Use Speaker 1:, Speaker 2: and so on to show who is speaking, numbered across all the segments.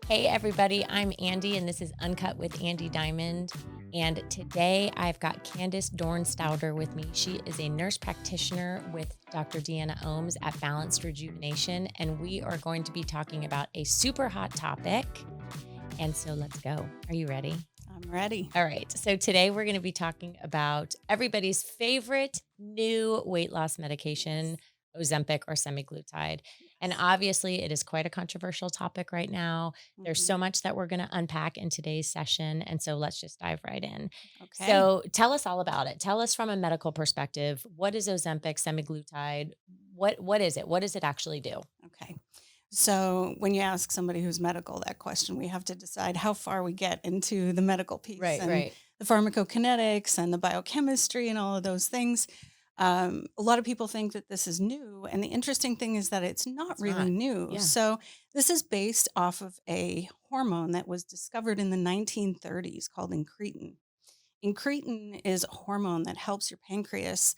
Speaker 1: Hey, everybody, I'm Andi, and this is Uncut with Andi Diamond. And today I've got Candace Dornstauder with me. She is a nurse practitioner with Dr. Deanna Ohms at Balanced Rejuvenation, and we are going to be talking about a super hot topic. And so let's go. Are you ready?
Speaker 2: I'm ready.
Speaker 1: All right. So today we're going to be talking about everybody's favorite new weight loss medication,
Speaker 2: Yes.
Speaker 1: Ozempic or semaglutide. And
Speaker 2: Yes.
Speaker 1: obviously, it is quite a controversial topic right now. There's
Speaker 2: hmm
Speaker 1: so much that we're going to unpack in today's session. And so let's just dive right in.
Speaker 2: Okay.
Speaker 1: So tell us all about it. Tell us from a medical perspective, what is Ozempic, semaglutide? What is it? What does it actually do?
Speaker 2: Okay. So when you ask somebody who's medical that question, we have to decide how far we get into the medical piece
Speaker 1: Right,
Speaker 2: and
Speaker 1: right.
Speaker 2: the pharmacokinetics and the biochemistry and all of those things. A lot of people think that this is new. And the interesting thing is that it's not
Speaker 1: It's
Speaker 2: really
Speaker 1: not.
Speaker 2: new.
Speaker 1: Yeah.
Speaker 2: So this is based off of a hormone that was discovered in the 1930s called incretin. Incretin is a hormone that helps your pancreas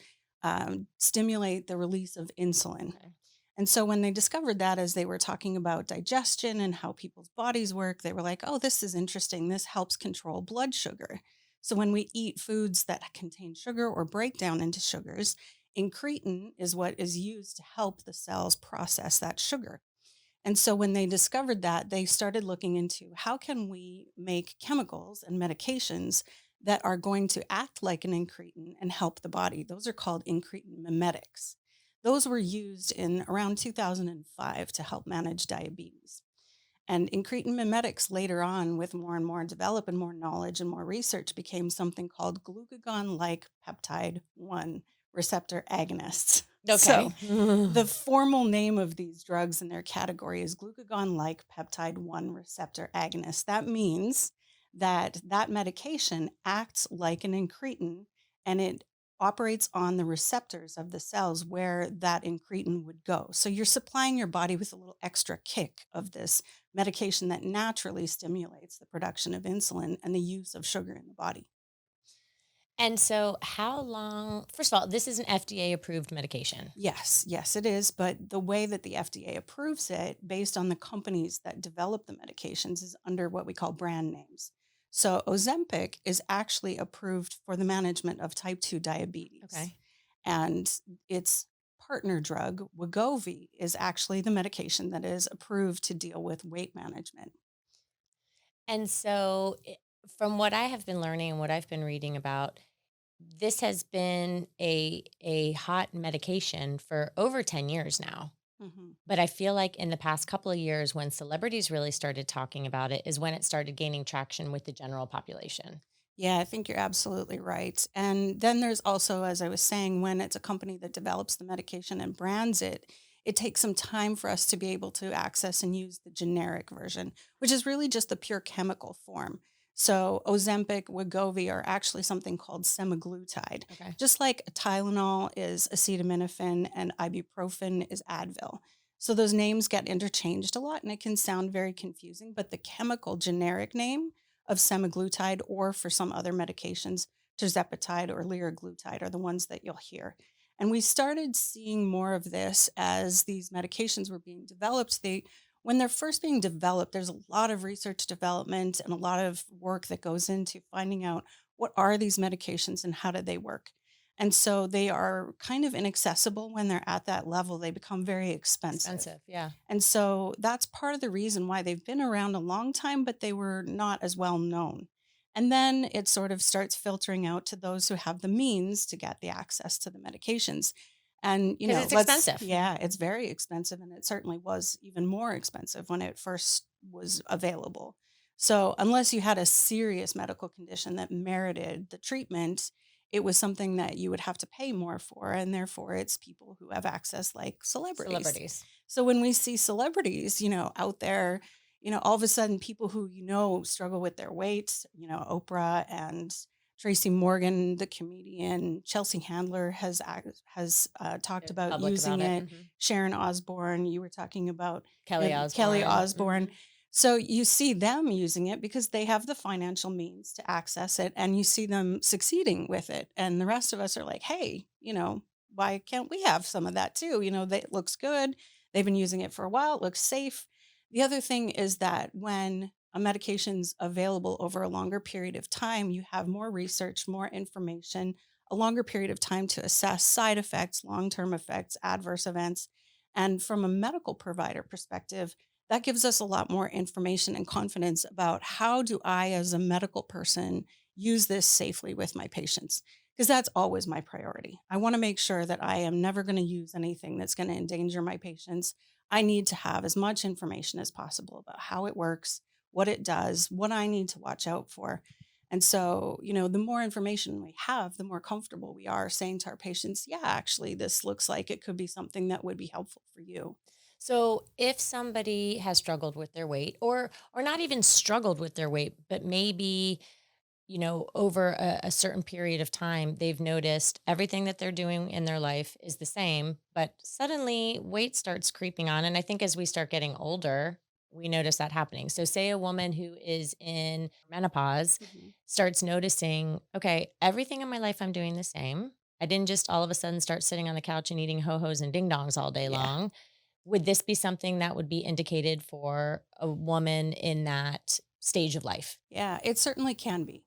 Speaker 2: stimulate the release of insulin.
Speaker 1: Okay.
Speaker 2: And so when they discovered that, as they were talking about digestion and how people's bodies work, they were like, oh, this is interesting. This helps control blood sugar. So when we eat foods that contain sugar or break down into sugars, incretin is what is used to help the cells process that sugar. And so when they discovered that, they started looking into how can we make chemicals and medications that are going to act like an incretin and help the body. Those are called incretin mimetics. Those were used in around 2005 to help manage diabetes. And incretin mimetics later on, with more and more develop and more knowledge and more research, became something called glucagon like peptide 1 receptor agonists.
Speaker 1: Okay.
Speaker 2: So the formal name of these drugs in their category is glucagon like peptide 1 receptor agonist. That means that that medication acts like an incretin and it operates on the receptors of the cells where that incretin would go. So you're supplying your body with a little extra kick of this medication that naturally stimulates the production of insulin and the use of sugar in the body.
Speaker 1: And so, how long? First of all, this is an FDA approved medication.
Speaker 2: Yes, yes, it is. But the way that the FDA approves it, based on the companies that develop the medications, is under what we call brand names. So Ozempic is actually approved for the management of type 2 diabetes.
Speaker 1: Okay.
Speaker 2: And its partner drug, Wegovy, is actually the medication that is approved to deal with weight management.
Speaker 1: And so, from what I have been learning and what I've been reading about, this has been a hot medication for over 10 years now.
Speaker 2: Mhm.
Speaker 1: But I feel like in the past couple of years, when celebrities really started talking about it, is when it started gaining traction with the general population.
Speaker 2: Yeah, I think you're absolutely right. And then there's also, as I was saying, when it's a company that develops the medication and brands it, it takes some time for us to be able to access and use the generic version, which is really just the pure chemical form. So Ozempic, Wegovy are actually something called semaglutide.
Speaker 1: Okay.
Speaker 2: Just like Tylenol is acetaminophen and ibuprofen is Advil. So those names get interchanged a lot and it can sound very confusing, but the chemical generic name of semaglutide or for some other medications, tirzepatide or liraglutide are the ones that you'll hear. And we started seeing more of this as these medications were being developed. When they're first being developed, there's a lot of research development and a lot of work that goes into finding out what are these medications and how do they work. And so they are kind of inaccessible when they're at that level. They become very expensive.
Speaker 1: Expensive. Yeah.
Speaker 2: And so that's part of the reason why they've been around a long time, but they were not as well known. And then it sort of starts filtering out to those who have the means to get the access to the medications. And,
Speaker 1: Because it's
Speaker 2: let's,
Speaker 1: expensive.
Speaker 2: yeah, it's very expensive. And it certainly was even more expensive when it first was available. So, unless you had a serious medical condition that merited the treatment, it was something that you would have to pay more for. And therefore, it's people who have access, like celebrities.
Speaker 1: Celebrities.
Speaker 2: So when we see celebrities, out there, all of a sudden people who, struggle with their weight, Oprah and Tracy Morgan, the comedian, Chelsea Handler has talked
Speaker 1: Very
Speaker 2: about
Speaker 1: public
Speaker 2: using
Speaker 1: about it.
Speaker 2: it.
Speaker 1: Mhm.
Speaker 2: Sharon Osbourne, you were talking about
Speaker 1: Kelly
Speaker 2: Kelly
Speaker 1: Osbourne.
Speaker 2: Osbourne. So you see them using it because they have the financial means to access it and you see them succeeding with it. And the rest of us are like, hey, why can't we have some of that too? That looks good. They've been using it for a while. It looks safe. The other thing is that when a medication's available over a longer period of time, you have more research, more information, a longer period of time to assess side effects, long-term effects, adverse events. And from a medical provider perspective, that gives us a lot more information and confidence about how do I as a medical person use this safely with my patients, because that's always my priority. I want to make sure that I am never going to use anything that's going to endanger my patients. I need to have as much information as possible about how it works, what it does, what I need to watch out for. And so, the more information we have, the more comfortable we are saying to our patients, yeah, actually, this looks like it could be something that would be helpful for you.
Speaker 1: So if somebody has struggled with their weight, or not even struggled with their weight, but maybe, over a certain period of time, they've noticed everything that they're doing in their life is the same, but suddenly weight starts creeping on. And I think as we start getting older, we notice that happening. So, say a woman who is in menopause
Speaker 2: Mhm.
Speaker 1: starts noticing, okay, everything in my life I'm doing the same. I didn't just all of a sudden start sitting on the couch and eating ho hos and ding dongs all day
Speaker 2: Yeah.
Speaker 1: long. Would this be something that would be indicated for a woman in that stage of life?
Speaker 2: Yeah, it certainly can be.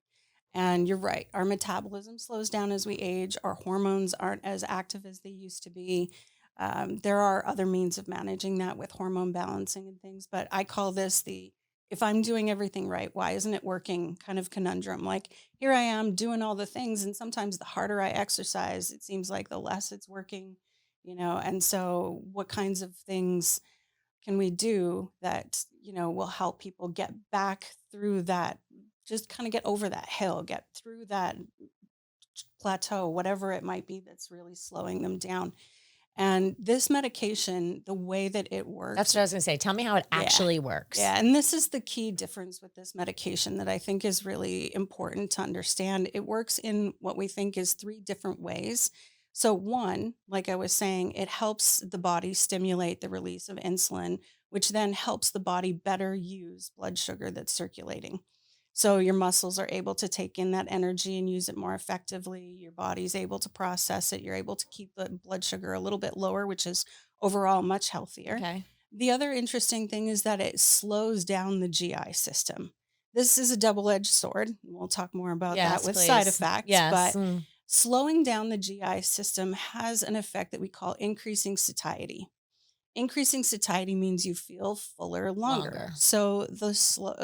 Speaker 2: And you're right. Our metabolism slows down as we age. Our hormones aren't as active as they used to be. There are other means of managing that with hormone balancing and things, but I call this the if I'm doing everything right, why isn't it working kind of conundrum. Like here I am doing all the things, and sometimes the harder I exercise, it seems like the less it's working. And so, what kinds of things can we do that will help people get back through that, just kind of get over that hill, get through that plateau, whatever it might be that's really slowing them down. And this medication, the way that it
Speaker 1: That's
Speaker 2: works,
Speaker 1: what I was going to say. Tell me how it
Speaker 2: yeah.
Speaker 1: actually works.
Speaker 2: Yeah, and this is the key difference with this medication that I think is really important to understand. It works in what we think is three different ways. So, one, like I was saying, it helps the body stimulate the release of insulin, which then helps the body better use blood sugar that's circulating. So, your muscles are able to take in that energy and use it more effectively. Your body's able to process it. You're able to keep the blood sugar a little bit lower, which is overall much healthier.
Speaker 1: Okay.
Speaker 2: The other interesting thing is that it slows down the GI system. This is a double edged sword. We'll talk more about that
Speaker 1: Yes,
Speaker 2: with side
Speaker 1: please.
Speaker 2: effects,
Speaker 1: Yes.
Speaker 2: but slowing down the GI system has an effect that we call increasing satiety. Increasing satiety means you feel fuller longer.
Speaker 1: Longer.
Speaker 2: So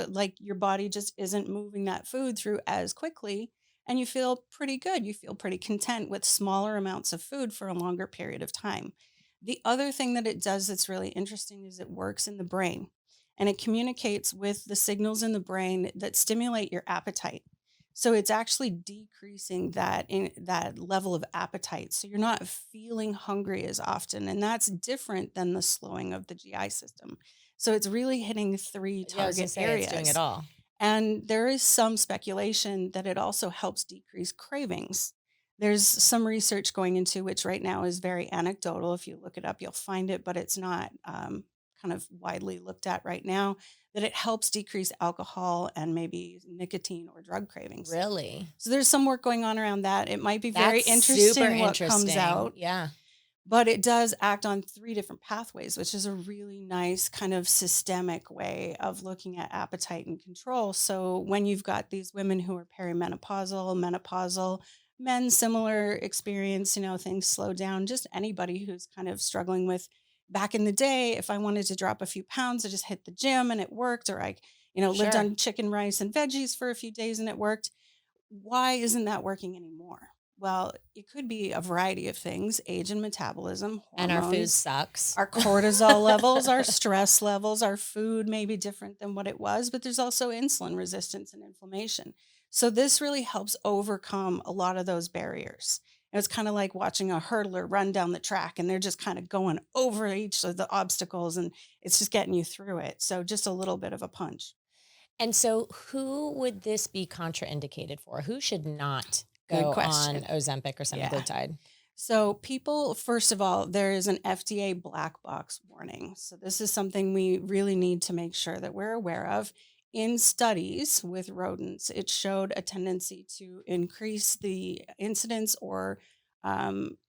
Speaker 2: like your body just isn't moving that food through as quickly, and you feel pretty good. You feel pretty content with smaller amounts of food for a longer period of time. The other thing that it does that's really interesting is it works in the brain, and it communicates with the signals in the brain that stimulate your appetite. So it's actually decreasing that level of appetite. So you're not feeling hungry as often. And that's different than the slowing of the GI system. So it's really hitting three
Speaker 1: Yeah, I was going
Speaker 2: target
Speaker 1: to say it's doing it
Speaker 2: areas.
Speaker 1: all.
Speaker 2: And there is some speculation that it also helps decrease cravings. There's some research going into which right now is very anecdotal. If you look it up, you'll find it, but it's not kind of widely looked at right now. That it helps decrease alcohol and maybe nicotine or drug cravings.
Speaker 1: Really?
Speaker 2: So there's some work going on around that. It might be very
Speaker 1: That's super
Speaker 2: interesting what comes
Speaker 1: interesting.
Speaker 2: out,
Speaker 1: Yeah.
Speaker 2: but it does act on three different pathways, which is a really nice kind of systemic way of looking at appetite and control. So when you've got these women who are perimenopausal, menopausal, men, similar experience, things slow down, just anybody who's kind of struggling with back in the day, if I wanted to drop a few pounds, I just hit the gym and it worked, or I lived
Speaker 1: Sure.
Speaker 2: on chicken, rice, and veggies for a few days and it worked. Why isn't that working anymore? Well, it could be a variety of things: age and metabolism,
Speaker 1: And our food
Speaker 2: hormones,
Speaker 1: sucks.
Speaker 2: our cortisol levels, our stress levels, our food may be different than what it was, but there's also insulin resistance and inflammation. So, this really helps overcome a lot of those barriers. And it's kind of like watching a hurdler run down the track and they're just kind of going over each of the obstacles and it's just getting you through it. So, just a little bit of a punch.
Speaker 1: And so, who would this be contraindicated for? Who should not
Speaker 2: Good
Speaker 1: go on
Speaker 2: question.
Speaker 1: Ozempic or
Speaker 2: Yeah.
Speaker 1: semaglutide?
Speaker 2: So, people, first of all, there is an FDA black box warning. So, this is something we really need to make sure that we're aware of. In studies with rodents, it showed a tendency to increase the incidence or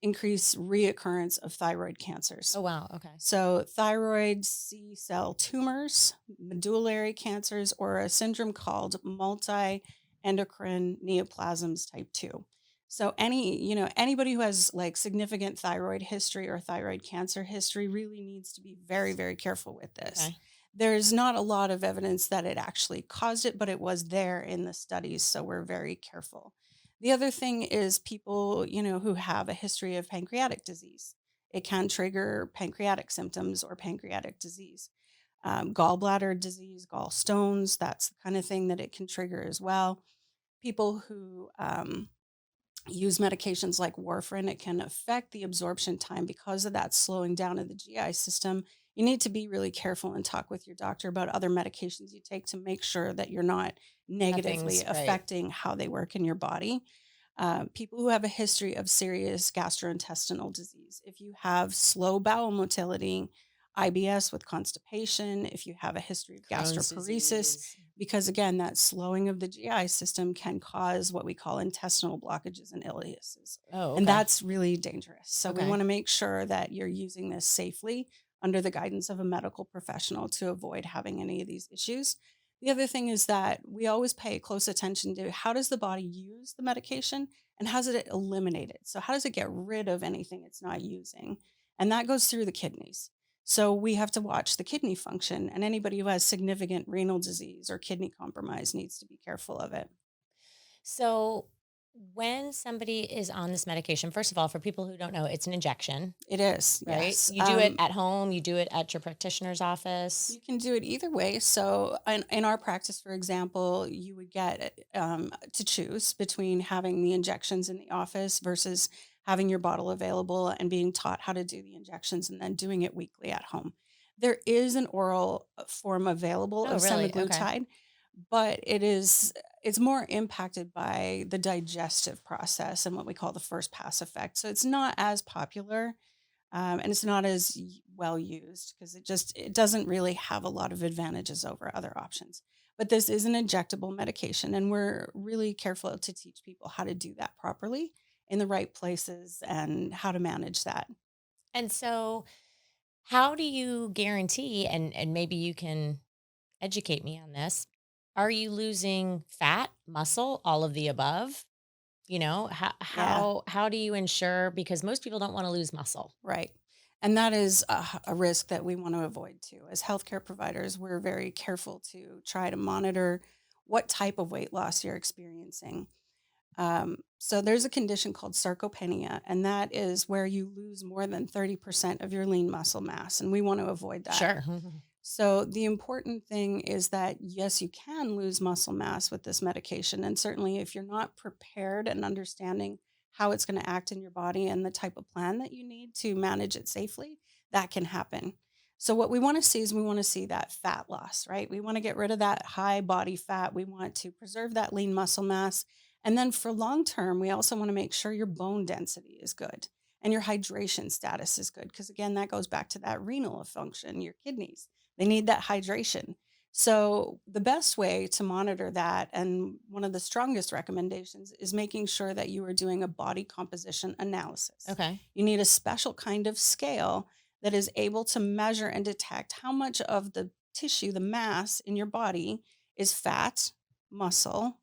Speaker 2: increase reoccurrence of thyroid cancers.
Speaker 1: Oh, wow. Okay.
Speaker 2: So, thyroid C cell tumors, medullary cancers, or a syndrome called multi endocrine neoplasms type 2. So, anybody who has like significant thyroid history or thyroid cancer history really needs to be very, very careful with this.
Speaker 1: Okay.
Speaker 2: There's not a lot of evidence that it actually caused it, but it was there in the studies. So, we're very careful. The other thing is people, who have a history of pancreatic disease. It can trigger pancreatic symptoms or pancreatic disease. Gallbladder disease, gallstones, that's the kind of thing that it can trigger as well. People who use medications like warfarin, it can affect the absorption time because of that slowing down of the GI system. You need to be really careful and talk with your doctor about other medications you take to make sure that you're not negatively
Speaker 1: Nothing's right.
Speaker 2: affecting how they work in your body. People who have a history of serious gastrointestinal disease, if you have slow bowel motility, IBS with constipation, if you have a history of
Speaker 1: Crohn's
Speaker 2: gastroparesis,
Speaker 1: disease.
Speaker 2: because again, that slowing of the GI system can cause what we call intestinal blockages and ileases.
Speaker 1: Oh,
Speaker 2: And
Speaker 1: okay.
Speaker 2: that's really dangerous. So we
Speaker 1: Okay.
Speaker 2: want to make sure that you're using this safely under the guidance of a medical professional to avoid having any of these issues. The other thing is that we always pay close attention to how does the body use the medication and how does it eliminate it? So how does it get rid of anything it's not using? And that goes through the kidneys. So we have to watch the kidney function, and anybody who has significant renal disease or kidney compromise needs to be careful of it.
Speaker 1: So, when somebody is on this medication, first of all, for people who don't know, it's an injection,
Speaker 2: It is,
Speaker 1: right?
Speaker 2: yes.
Speaker 1: You do it at home, you do it at your practitioner's office.
Speaker 2: You can do it either way. So, in our practice, for example, you would get to choose between having the injections in the office versus having your bottle available and being taught how to do the injections and then doing it weekly at home. There is an oral form available
Speaker 1: Oh,
Speaker 2: of
Speaker 1: really? Okay.
Speaker 2: semaglutide, but it's more impacted by the digestive process and what we call the first pass effect. So it's not as popular, and it's not as well used because it doesn't really have a lot of advantages over other options. But this is an injectable medication, and we're really careful to teach people how to do that properly in the right places and how to manage that.
Speaker 1: And so, how do you guarantee, and maybe you can educate me on this, are you losing fat, muscle, all of the above? How
Speaker 2: Yeah,
Speaker 1: how do you ensure, because most people don't want to lose muscle.
Speaker 2: right. And that is a risk that we want to avoid too. As healthcare providers, we're very careful to try to monitor what type of weight loss you're experiencing. So there's a condition called sarcopenia, and that is where you lose more than 30% of your lean muscle mass, and we want to avoid that.
Speaker 1: Sure.
Speaker 2: So the important thing is that yes, you can lose muscle mass with this medication, and certainly if you're not prepared and understanding how it's going to act in your body and the type of plan that you need to manage it safely, that can happen. So what we want to see is we want to see that fat loss, right? We want to get rid of that high body fat. We want to preserve that lean muscle mass. And then for long term, we also want to make sure your bone density is good and your hydration status is good. Because again, that goes back to that renal function, your kidneys. They need that hydration. So, the best way to monitor that, and one of the strongest recommendations, is making sure that you are doing a body composition analysis.
Speaker 1: Okay.
Speaker 2: You need a special kind of scale that is able to measure and detect how much of the tissue, the mass in your body, is fat, muscle,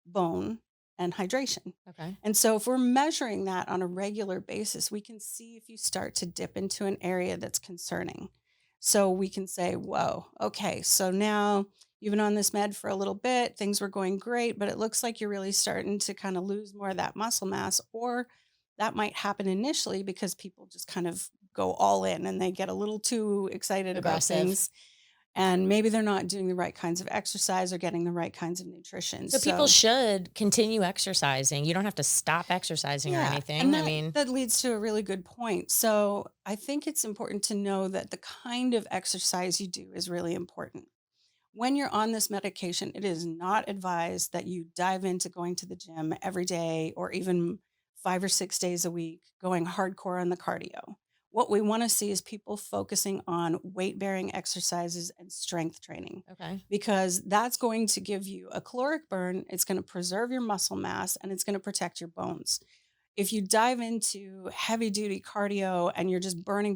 Speaker 2: bone, and hydration.
Speaker 1: Okay.
Speaker 2: And so, if we're measuring that on a regular basis, we can see if you start to dip into an area that's concerning. So, we can say, whoa, okay, so now you've been on this med for a little bit, things were going great, but it looks like you're really starting to kind of lose more of that muscle mass. Or that might happen initially because people just kind of go all in and they get a little too excited about
Speaker 1: Aggressive.
Speaker 2: things, and maybe they're not doing the right kinds of exercise or getting the right kinds of nutrition.
Speaker 1: So people
Speaker 2: So,
Speaker 1: should continue exercising. You don't have to stop exercising or
Speaker 2: yeah, and
Speaker 1: anything. I
Speaker 2: that
Speaker 1: mean,
Speaker 2: that leads to a really good point. So, I think it's important to know that the kind of exercise you do is really important. When you're on this medication, it is not advised that you dive into going to the gym every day or even 5 or 6 days a week, going hardcore on the cardio. What we want to see is people focusing on weight bearing exercises and strength training
Speaker 1: okay.
Speaker 2: because that's going to give you a caloric burn. It's going to preserve your muscle mass and it's going to protect your bones. If you dive into heavy duty cardio and you're just burning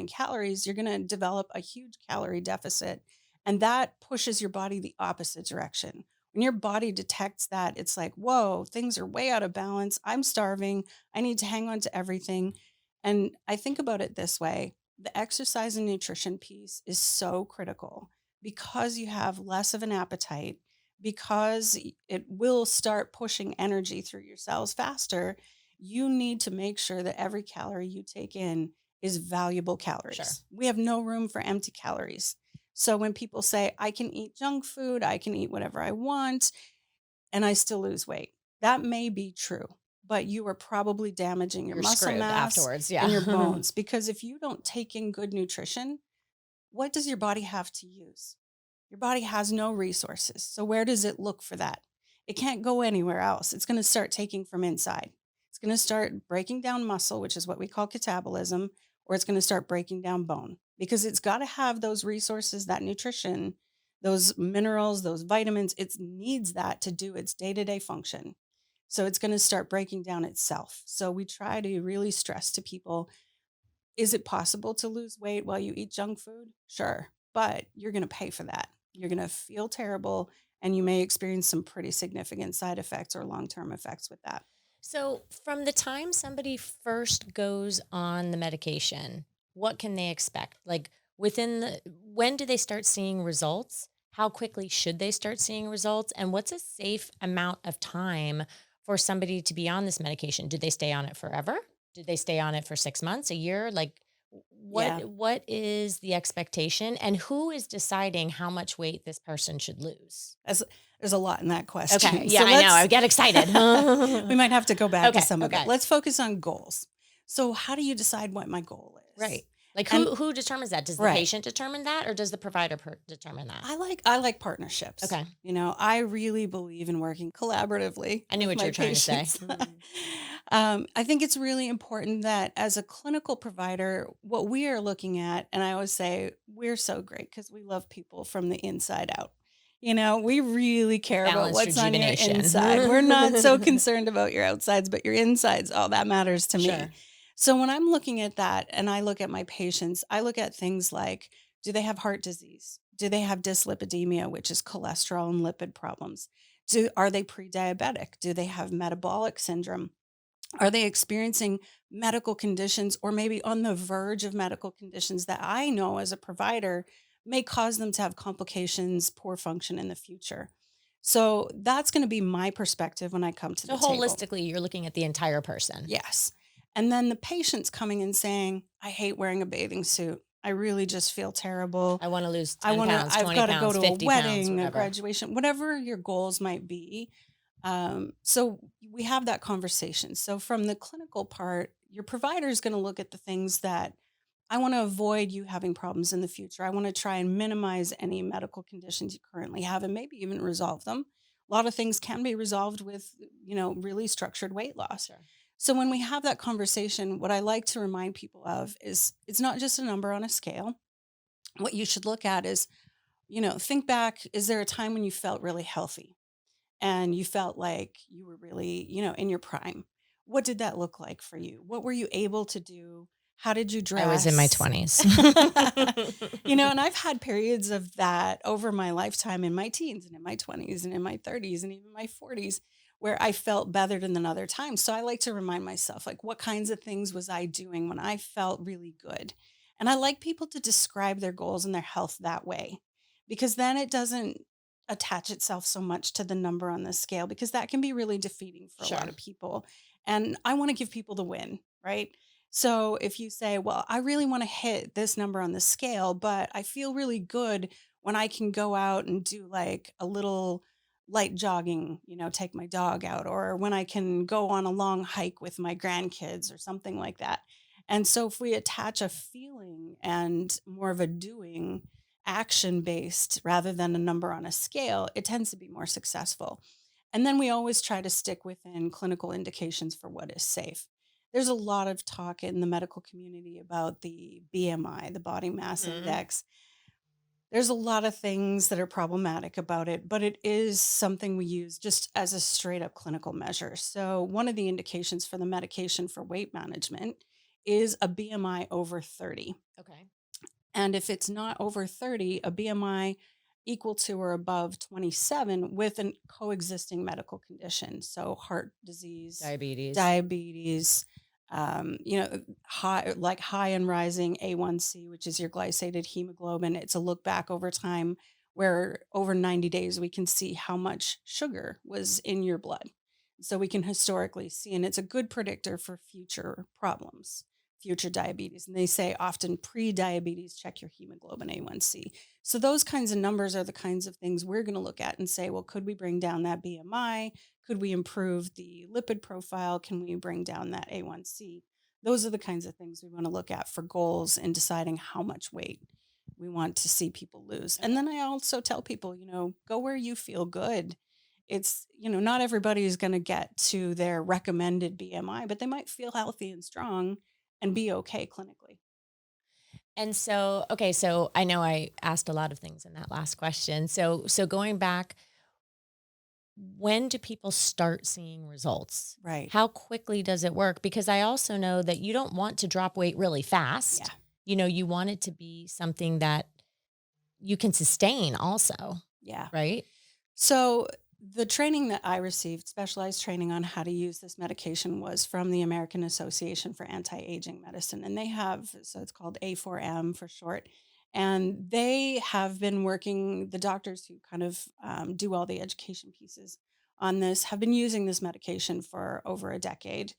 Speaker 2: calories, you're going to develop a huge calorie deficit. And that pushes your body the opposite direction. When your body detects that, it's like, whoa, things are way out of balance. I'm starving. I need to hang on to everything. And I think about it this way: the exercise and nutrition piece is so critical because you have less of an appetite, because it will start pushing energy through your cells faster. You need to make sure that every calorie you take in is valuable calories.
Speaker 1: Sure.
Speaker 2: We have no room for empty calories. So when people say, I can eat junk food, I can eat whatever I want, and I still lose weight, that may be true, but you are probably damaging your
Speaker 1: You're
Speaker 2: muscle
Speaker 1: screwed
Speaker 2: mass
Speaker 1: afterwards. Yeah.
Speaker 2: and your bones. Because if you don't take in good nutrition, what does your body have to use? Your body has no resources. So where does it look for that? It can't go anywhere else. It's going to start taking from inside. It's going to start breaking down muscle, which is what we call catabolism, or it's going to start breaking down bone, because it's got to have those resources, that nutrition, those minerals, those vitamins. It needs that to do its day-to-day function. So it's going to start breaking down itself. So we try to really stress to people, is it possible to lose weight while you eat junk food? Sure. But you're going to pay for that. You're going to feel terrible, and you may experience some pretty significant side effects or long-term effects with that.
Speaker 1: So, from the time somebody first goes on the medication, what can they expect? Like, when do they start seeing results? How quickly should they start seeing results? And what's a safe amount of time for somebody to be on this medication? Do they stay on it forever? Do they stay on it for 6 months, a year? Like,
Speaker 2: Yeah.
Speaker 1: what is the expectation, and who is deciding how much weight this person should lose?
Speaker 2: There's a lot in that question.
Speaker 1: Okay. Yeah, I know. I get excited.
Speaker 2: We might have to go back to some of
Speaker 1: Okay.
Speaker 2: it. Let's focus on goals. So how do you decide what my goal is?
Speaker 1: Right. Like
Speaker 2: And-
Speaker 1: who determines that? Does the
Speaker 2: Right.
Speaker 1: patient determine that, or does the provider determine that?
Speaker 2: I like partnerships.
Speaker 1: Okay.
Speaker 2: I really believe in working collaboratively.
Speaker 1: I knew
Speaker 2: with
Speaker 1: what you
Speaker 2: my
Speaker 1: were trying to say.
Speaker 2: patients. I think it's really important that as a clinical provider, what we are looking at, and I always say we're so great because we love people from the inside out. We really care about
Speaker 1: Balanced
Speaker 2: what's on your
Speaker 1: rejuvenation.
Speaker 2: inside. We're not so concerned about your outsides, but your insides. All that matters to me.
Speaker 1: Sure.
Speaker 2: So when I'm looking at that and I look at my patients, I look at things like, do they have heart disease? Do they have dyslipidemia, which is cholesterol and lipid problems? Are they pre-diabetic? Do they have metabolic syndrome? Are they experiencing medical conditions, or maybe on the verge of medical conditions that I know as a provider may cause them to have complications, poor function in the future? So that's going to be my perspective when I come to
Speaker 1: So
Speaker 2: the table.
Speaker 1: holistically, you're looking at the entire person.
Speaker 2: Yes. And then the patient's coming and saying, I hate wearing a bathing suit. I really just feel terrible.
Speaker 1: I want to lose 10 pounds,
Speaker 2: I've
Speaker 1: 20
Speaker 2: got to
Speaker 1: pounds,
Speaker 2: go to a
Speaker 1: 50
Speaker 2: wedding,
Speaker 1: pounds,
Speaker 2: a
Speaker 1: whatever.
Speaker 2: graduation, whatever your goals might be. So we have that conversation. So from the clinical part, your provider is going to look at the things that I want to avoid you having problems in the future. I want to try and minimize any medical conditions you currently have and maybe even resolve them. A lot of things can be resolved with, really structured weight loss.
Speaker 1: Sure.
Speaker 2: So when we have that conversation, what I like to remind people of is it's not just a number on a scale. What you should look at is, think back, is there a time when you felt really healthy and you felt like you were really, in your prime? What did that look like for you? What were you able to do? How did you dress?
Speaker 1: I was in my 20s.
Speaker 2: And I've had periods of that over my lifetime, in my teens and in my 20s and in my 30s and even my 40s, where I felt better than other times. So I like to remind myself, like, what kinds of things was I doing when I felt really good? And I like people to describe their goals and their health that way, because then it doesn't attach itself so much to the number on the scale, because that can be really defeating for a lot
Speaker 1: Sure.
Speaker 2: of people. And I want to give people the win, right? So if you say, well, I really want to hit this number on the scale, but I feel really good when I can go out and do like a little light jogging, take my dog out, or when I can go on a long hike with my grandkids or something like that. And so if we attach a feeling and more of a doing, action based rather than a number on a scale, it tends to be more successful. And then we always try to stick within clinical indications for what is safe. There's a lot of talk in the medical community about the BMI, the body mass
Speaker 1: Mhm.
Speaker 2: index. There's a lot of things that are problematic about it, but it is something we use just as a straight up clinical measure. So, one of the indications for the medication for weight management is a BMI over 30.
Speaker 1: Okay.
Speaker 2: And if it's not over 30, a BMI equal to or above 27 with a coexisting medical condition. So heart disease,
Speaker 1: Diabetes.
Speaker 2: diabetes, high and rising A1C, which is your glycated hemoglobin. It's a look back over time where over 90 days we can see how much sugar was in your blood. So we can historically see, and it's a good predictor for future problems, future diabetes. And they say often pre-diabetes, check your hemoglobin A1C. So those kinds of numbers are the kinds of things we're going to look at and say, well, could we bring down that BMI? Could we improve the lipid profile? Can we bring down that A1C? Those are the kinds of things we want to look at for goals in deciding how much weight we want to see people lose. And then I also tell people, go where you feel good. It's, not everybody is going to get to their recommended BMI, but they might feel healthy and strong and be okay clinically.
Speaker 1: And so, okay, so I know I asked a lot of things in that last question. So going back, when do people start seeing results?
Speaker 2: Right.
Speaker 1: How quickly does it work? Because I also know that you don't want to drop weight really fast.
Speaker 2: Yeah.
Speaker 1: You want it to be something that you can sustain also,
Speaker 2: Yeah.
Speaker 1: right?
Speaker 2: So the training that I received, specialized training on how to use this medication, was from the American Association for Anti-Aging Medicine. And they have, so it's called A4M for short. And they have been working, the doctors who kind of do all the education pieces on this have been using this medication for over a decade,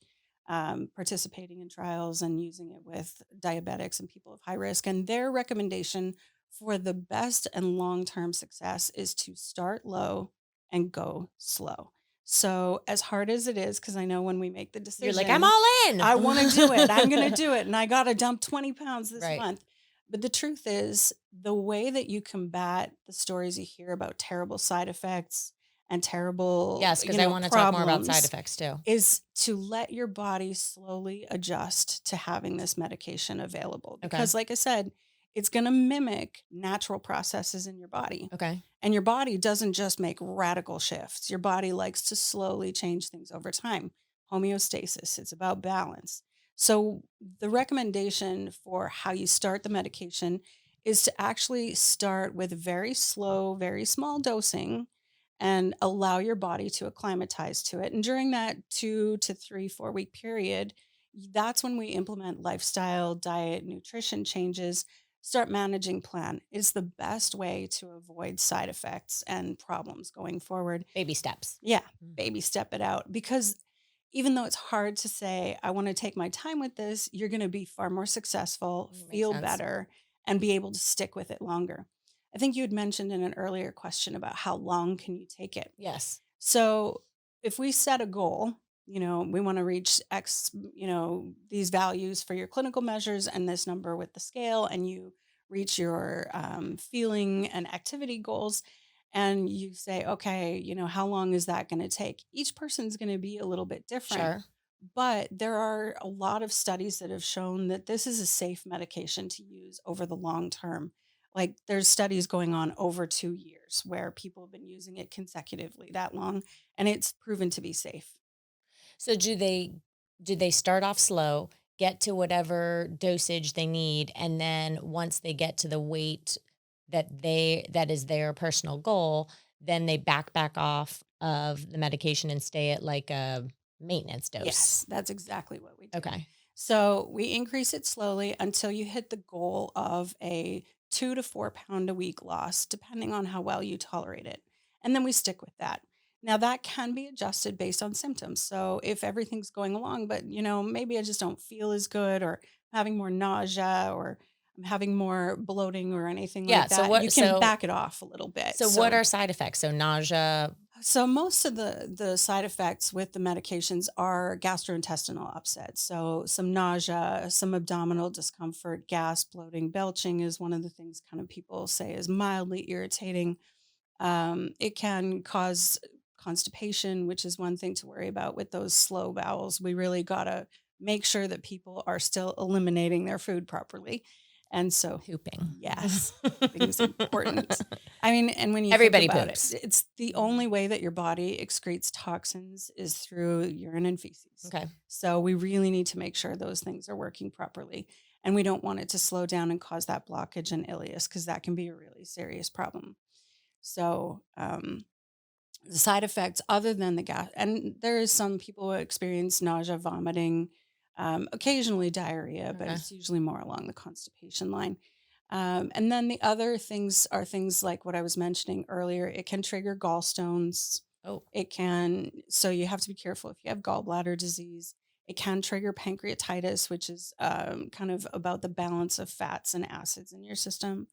Speaker 2: participating in trials and using it with diabetics and people of high risk. And their recommendation for the best and long-term success is to start low and go slow. So as hard as it is, because I know when we make the
Speaker 1: You're like, I'm
Speaker 2: decision,
Speaker 1: all in.
Speaker 2: I want to do it. I'm going to do it. And I got to dump 20 pounds this
Speaker 1: Right.
Speaker 2: month. But the truth is, the way that you combat the stories you hear about terrible side effects and terrible,
Speaker 1: Yes, because I want to talk more about side
Speaker 2: problems
Speaker 1: effects too.
Speaker 2: is to let your body slowly adjust to having this medication available.
Speaker 1: Okay.
Speaker 2: Because, like I said, it's going to mimic natural processes in your body.
Speaker 1: Okay.
Speaker 2: And your body doesn't just make radical shifts. Your body likes to slowly change things over time. Homeostasis, it's about balance. So, the recommendation for how you start the medication is to actually start with very slow, very small dosing and allow your body to acclimatize to it. And during that 2 to 3, 4 week period, that's when we implement lifestyle, diet, nutrition changes, start managing plan. It's the best way to avoid side effects and problems going forward.
Speaker 1: Baby steps.
Speaker 2: Yeah,
Speaker 1: Mm.
Speaker 2: baby step it out. Because even though it's hard to say, I want to take my time with this, you're going to be far more successful,
Speaker 1: Makes
Speaker 2: feel
Speaker 1: sense.
Speaker 2: better, and be able to stick with it longer. I think you had mentioned in an earlier question about how long can you take it.
Speaker 1: Yes.
Speaker 2: So if we set a goal, we want to reach X, these values for your clinical measures and this number with the scale, and you reach your feeling and activity goals, and you say, okay, how long is that going to take? Each person's going to be a little bit different.
Speaker 1: Sure.
Speaker 2: But there are a lot of studies that have shown that this is a safe medication to use over the long term. Like there's studies going on over 2 years where people have been using it consecutively that long, and it's proven to be safe.
Speaker 1: So do they start off slow, get to whatever dosage they need, and then once they get to the weight that is their personal goal, then they back off of the medication and stay at like a maintenance dose.
Speaker 2: Yes, that's exactly what we do.
Speaker 1: Okay.
Speaker 2: So we increase it slowly until you hit the goal of a 2 to 4 pound a week loss, depending on how well you tolerate it. And then we stick with that. Now that can be adjusted based on symptoms. So if everything's going along, but maybe I just don't feel as good, or I'm having more nausea, or I'm having more bloating or anything
Speaker 1: Yeah.
Speaker 2: like
Speaker 1: So
Speaker 2: that, you can
Speaker 1: so
Speaker 2: back it off a little bit.
Speaker 1: so what are side effects? So nausea.
Speaker 2: So most of the side effects with the medications are gastrointestinal upset. So some nausea, some abdominal discomfort, gas, bloating, belching is one of the things kind of people say is mildly irritating. It can cause constipation, which is one thing to worry about with those slow bowels. We really got to make sure that people are still eliminating their food properly. And so,
Speaker 1: Pooping.
Speaker 2: yes, pooping is important. I mean, and when you think
Speaker 1: Everybody
Speaker 2: about
Speaker 1: poops.
Speaker 2: it, it's the only way that your body excretes toxins is through urine and feces.
Speaker 1: Okay.
Speaker 2: So we really need to make sure those things are working properly. And we don't want it to slow down and cause that blockage and ileus, because that can be a really serious problem. So the side effects, other than the gas, and there is some people who experience nausea, vomiting, occasionally diarrhea, but
Speaker 1: Okay.
Speaker 2: it's usually more along the constipation line. And then the other things are things like what I was mentioning earlier. It can trigger gallstones.
Speaker 1: Oh,
Speaker 2: It can, so you have to be careful if you have gallbladder disease. It can trigger pancreatitis, which is kind of about the balance of fats and acids in your system.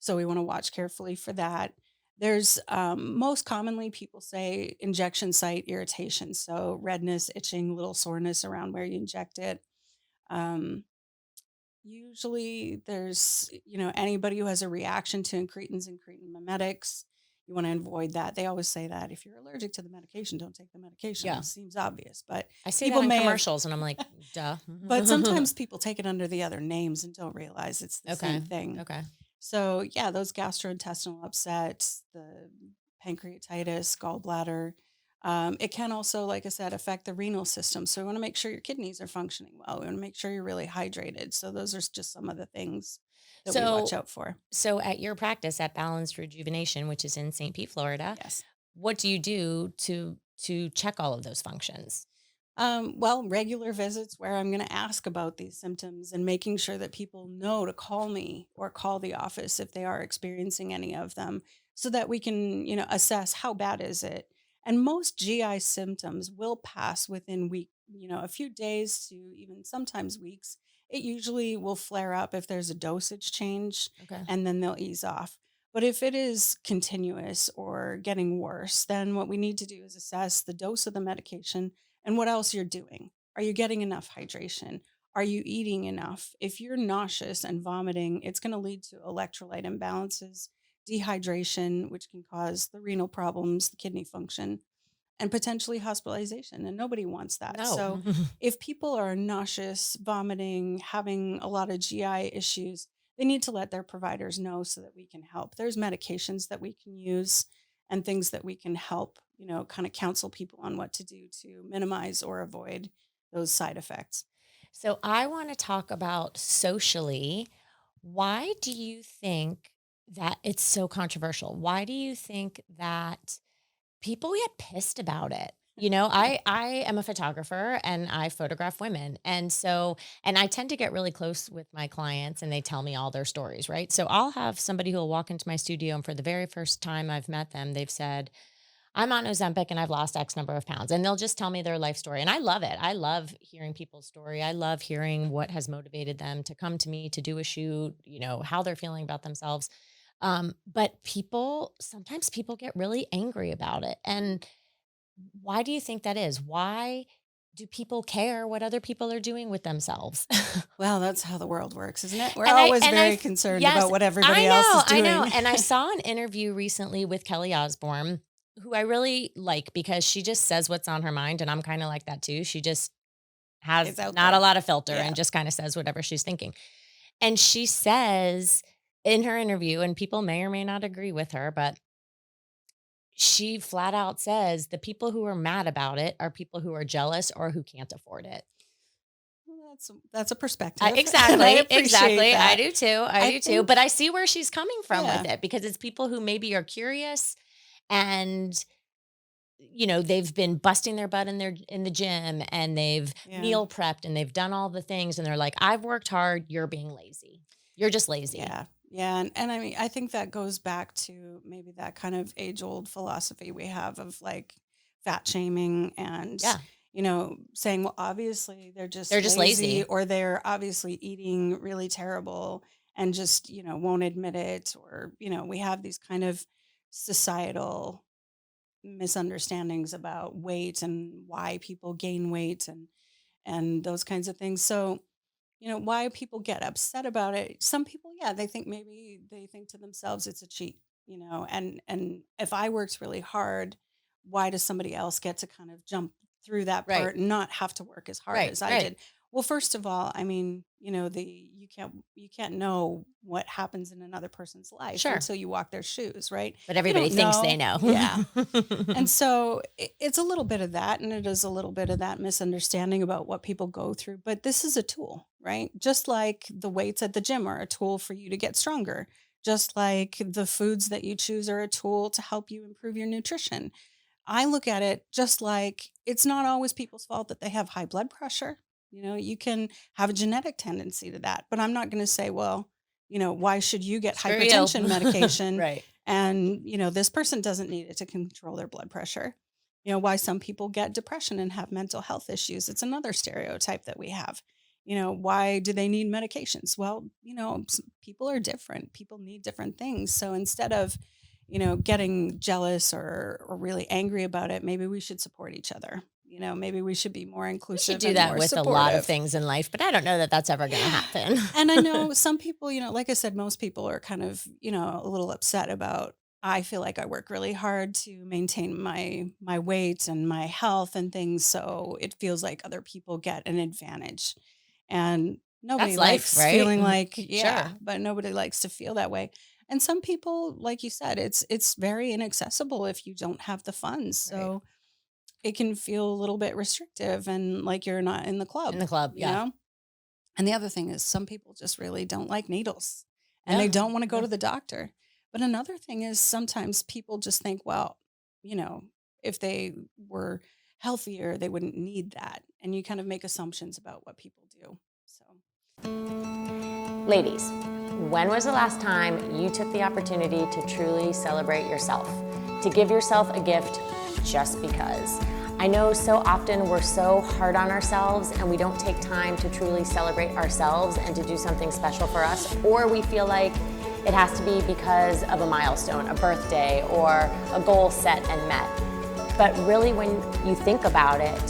Speaker 2: So we want to watch carefully for that. There's most commonly people say injection site irritation. So redness, itching, little soreness around where you inject it. Um, Usually there's, anybody who has a reaction to incretins, incretin mimetics, you want to avoid that. They always say that if you're allergic to the medication, don't take the medication.
Speaker 1: yeah.
Speaker 2: It seems obvious, but
Speaker 1: I see
Speaker 2: people
Speaker 1: that in
Speaker 2: may have,
Speaker 1: commercials and I'm like, duh.
Speaker 2: but sometimes people take it under the other names and don't realize it's the
Speaker 1: Okay.
Speaker 2: same thing.
Speaker 1: Okay.
Speaker 2: So yeah, those gastrointestinal upsets, the pancreatitis, gallbladder. It can also, like I said, affect the renal system. So we want to make sure your kidneys are functioning well. We want to make sure you're really hydrated. So those are just some of the things that we watch
Speaker 1: So,
Speaker 2: out for.
Speaker 1: so at your practice at Balanced Rejuvenation, which is in St. Pete, Florida,
Speaker 2: Yes.
Speaker 1: what do you do to check all of those functions?
Speaker 2: Well, regular visits where I'm going to ask about these symptoms and making sure that people know to call me or call the office if they are experiencing any of them, so that we can, assess how bad is it. And most GI symptoms will pass within a few days to even sometimes weeks. It usually will flare up if there's a dosage change,
Speaker 1: Okay.
Speaker 2: and then they'll ease off. But if it is continuous or getting worse, then what we need to do is assess the dose of the medication and what else you're doing. Are you getting enough hydration? Are you eating enough? If you're nauseous and vomiting, it's going to lead to electrolyte imbalances, dehydration, which can cause the renal problems, the kidney function, and potentially hospitalization. And nobody wants that.
Speaker 1: No.
Speaker 2: So if people are nauseous, vomiting, having a lot of GI issues, they need to let their providers know so that we can help. There's medications that we can use and things that we can help, kind of counsel people on what to do to minimize or avoid those side effects.
Speaker 1: So I want to talk about socially. Why do you think that it's so controversial? Why do you think that people get pissed about it? I am a photographer and I photograph women. And I tend to get really close with my clients and they tell me all their stories, right? So I'll have somebody who will walk into my studio and for the very first time I've met them, they've said, I'm on Ozempic and I've lost X number of pounds. And they'll just tell me their life story. And I love it. I love hearing people's story. I love hearing what has motivated them to come to me to do a shoot, how they're feeling about themselves. But sometimes people get really angry about it. And why do you think that is? Why do people care what other people are doing with themselves?
Speaker 2: Well, that's how the world works, isn't it? We're
Speaker 1: And
Speaker 2: always very concerned
Speaker 1: yes,
Speaker 2: about what everybody else is
Speaker 1: I
Speaker 2: doing.
Speaker 1: know. And I saw an interview recently with Kelly Osbourne, who I really like because she just says what's on her mind. And I'm kind of like that too. She just has
Speaker 2: It's out
Speaker 1: not a
Speaker 2: there.
Speaker 1: lot of filter
Speaker 2: Yeah.
Speaker 1: and just kind of says whatever she's thinking. And she says in her interview, and people may or may not agree with her, but she flat out says the people who are mad about it are people who are jealous or who can't afford it.
Speaker 2: Well, that's a perspective.
Speaker 1: Exactly.
Speaker 2: I appreciate
Speaker 1: Exactly. I
Speaker 2: that.
Speaker 1: do too. I do too.
Speaker 2: think-
Speaker 1: But I see where she's coming from with
Speaker 2: Yeah.
Speaker 1: it because it's people who maybe are curious and they've been busting their butt in the gym and they've
Speaker 2: Yeah.
Speaker 1: meal prepped and they've done all the things and they're like, I've worked hard, you're being lazy. You're just lazy.
Speaker 2: Yeah. Yeah. And I mean, I think that goes back to maybe that kind of age old philosophy we have of like fat shaming and,
Speaker 1: Yeah.
Speaker 2: saying, well, obviously they're just
Speaker 1: lazy.
Speaker 2: or they're obviously eating really terrible and just, won't admit it. Or, we have these kind of societal misunderstandings about weight and why people gain weight and those kinds of things. So, why people get upset about it. Some people, yeah, they think to themselves it's a cheat, and if I worked really hard, why does somebody else get to kind of jump through that
Speaker 1: Right.
Speaker 2: part and not have to work as hard
Speaker 1: Right.
Speaker 2: as I
Speaker 1: Right.
Speaker 2: did? Well, first of all, I mean, you can't know what happens in another person's life
Speaker 1: Sure.
Speaker 2: until you walk their shoes, right?
Speaker 1: But
Speaker 2: You
Speaker 1: everybody
Speaker 2: don't
Speaker 1: thinks they
Speaker 2: know.
Speaker 1: know.
Speaker 2: Yeah. And so it's a little bit of that, and it is a little bit of that misunderstanding about what people go through. But this is a tool, right? Just like the weights at the gym are a tool for you to get stronger, just like the foods that you choose are a tool to help you improve your nutrition. I look at it just like it's not always people's fault that they have high blood pressure. You can have a genetic tendency to that, but I'm not going to say, well, why should you get
Speaker 1: Screw you.
Speaker 2: hypertension medication
Speaker 1: Right.
Speaker 2: and, this person doesn't need it to control their blood pressure? Why some people get depression and have mental health issues. It's another stereotype that we have. Why do they need medications? Well, people are different. People need different things. So instead of getting jealous or really angry about it, maybe we should support each other. Maybe we should be more
Speaker 1: We should
Speaker 2: inclusive
Speaker 1: do
Speaker 2: and
Speaker 1: that
Speaker 2: more
Speaker 1: with a lot of
Speaker 2: supportive.
Speaker 1: things in life, but I don't know that that's ever going to happen.
Speaker 2: And I know some people, like I said, most people are kind of, a little upset about, I feel like I work really hard to maintain my weight and my health and things, so it feels like other people get an advantage. And nobody
Speaker 1: That's life,
Speaker 2: likes
Speaker 1: right?
Speaker 2: feeling like,
Speaker 1: Sure.
Speaker 2: yeah, but nobody likes to feel that way. And some people, like you said, it's very inaccessible if you don't have the funds.
Speaker 1: Right.
Speaker 2: So it can feel a little bit restrictive and like you're not in the
Speaker 1: In
Speaker 2: club,
Speaker 1: the club.
Speaker 2: you
Speaker 1: Yeah.
Speaker 2: know? And the other thing is some people just really don't like needles and they
Speaker 1: Yeah.
Speaker 2: don't want to go
Speaker 1: Yeah.
Speaker 2: to the doctor. But another thing is sometimes people just think, well, you know, if they were healthier, they wouldn't need that. And you kind of make assumptions about what people do. So,
Speaker 1: Ladies, when was the last time you took the opportunity to truly celebrate yourself? To give yourself a gift just because? I know so often we're so hard on ourselves and we don't take time to truly celebrate ourselves and to do something special for us, or we feel like it has to be because of a milestone, a birthday, or a goal set and met. But really, when you think about it,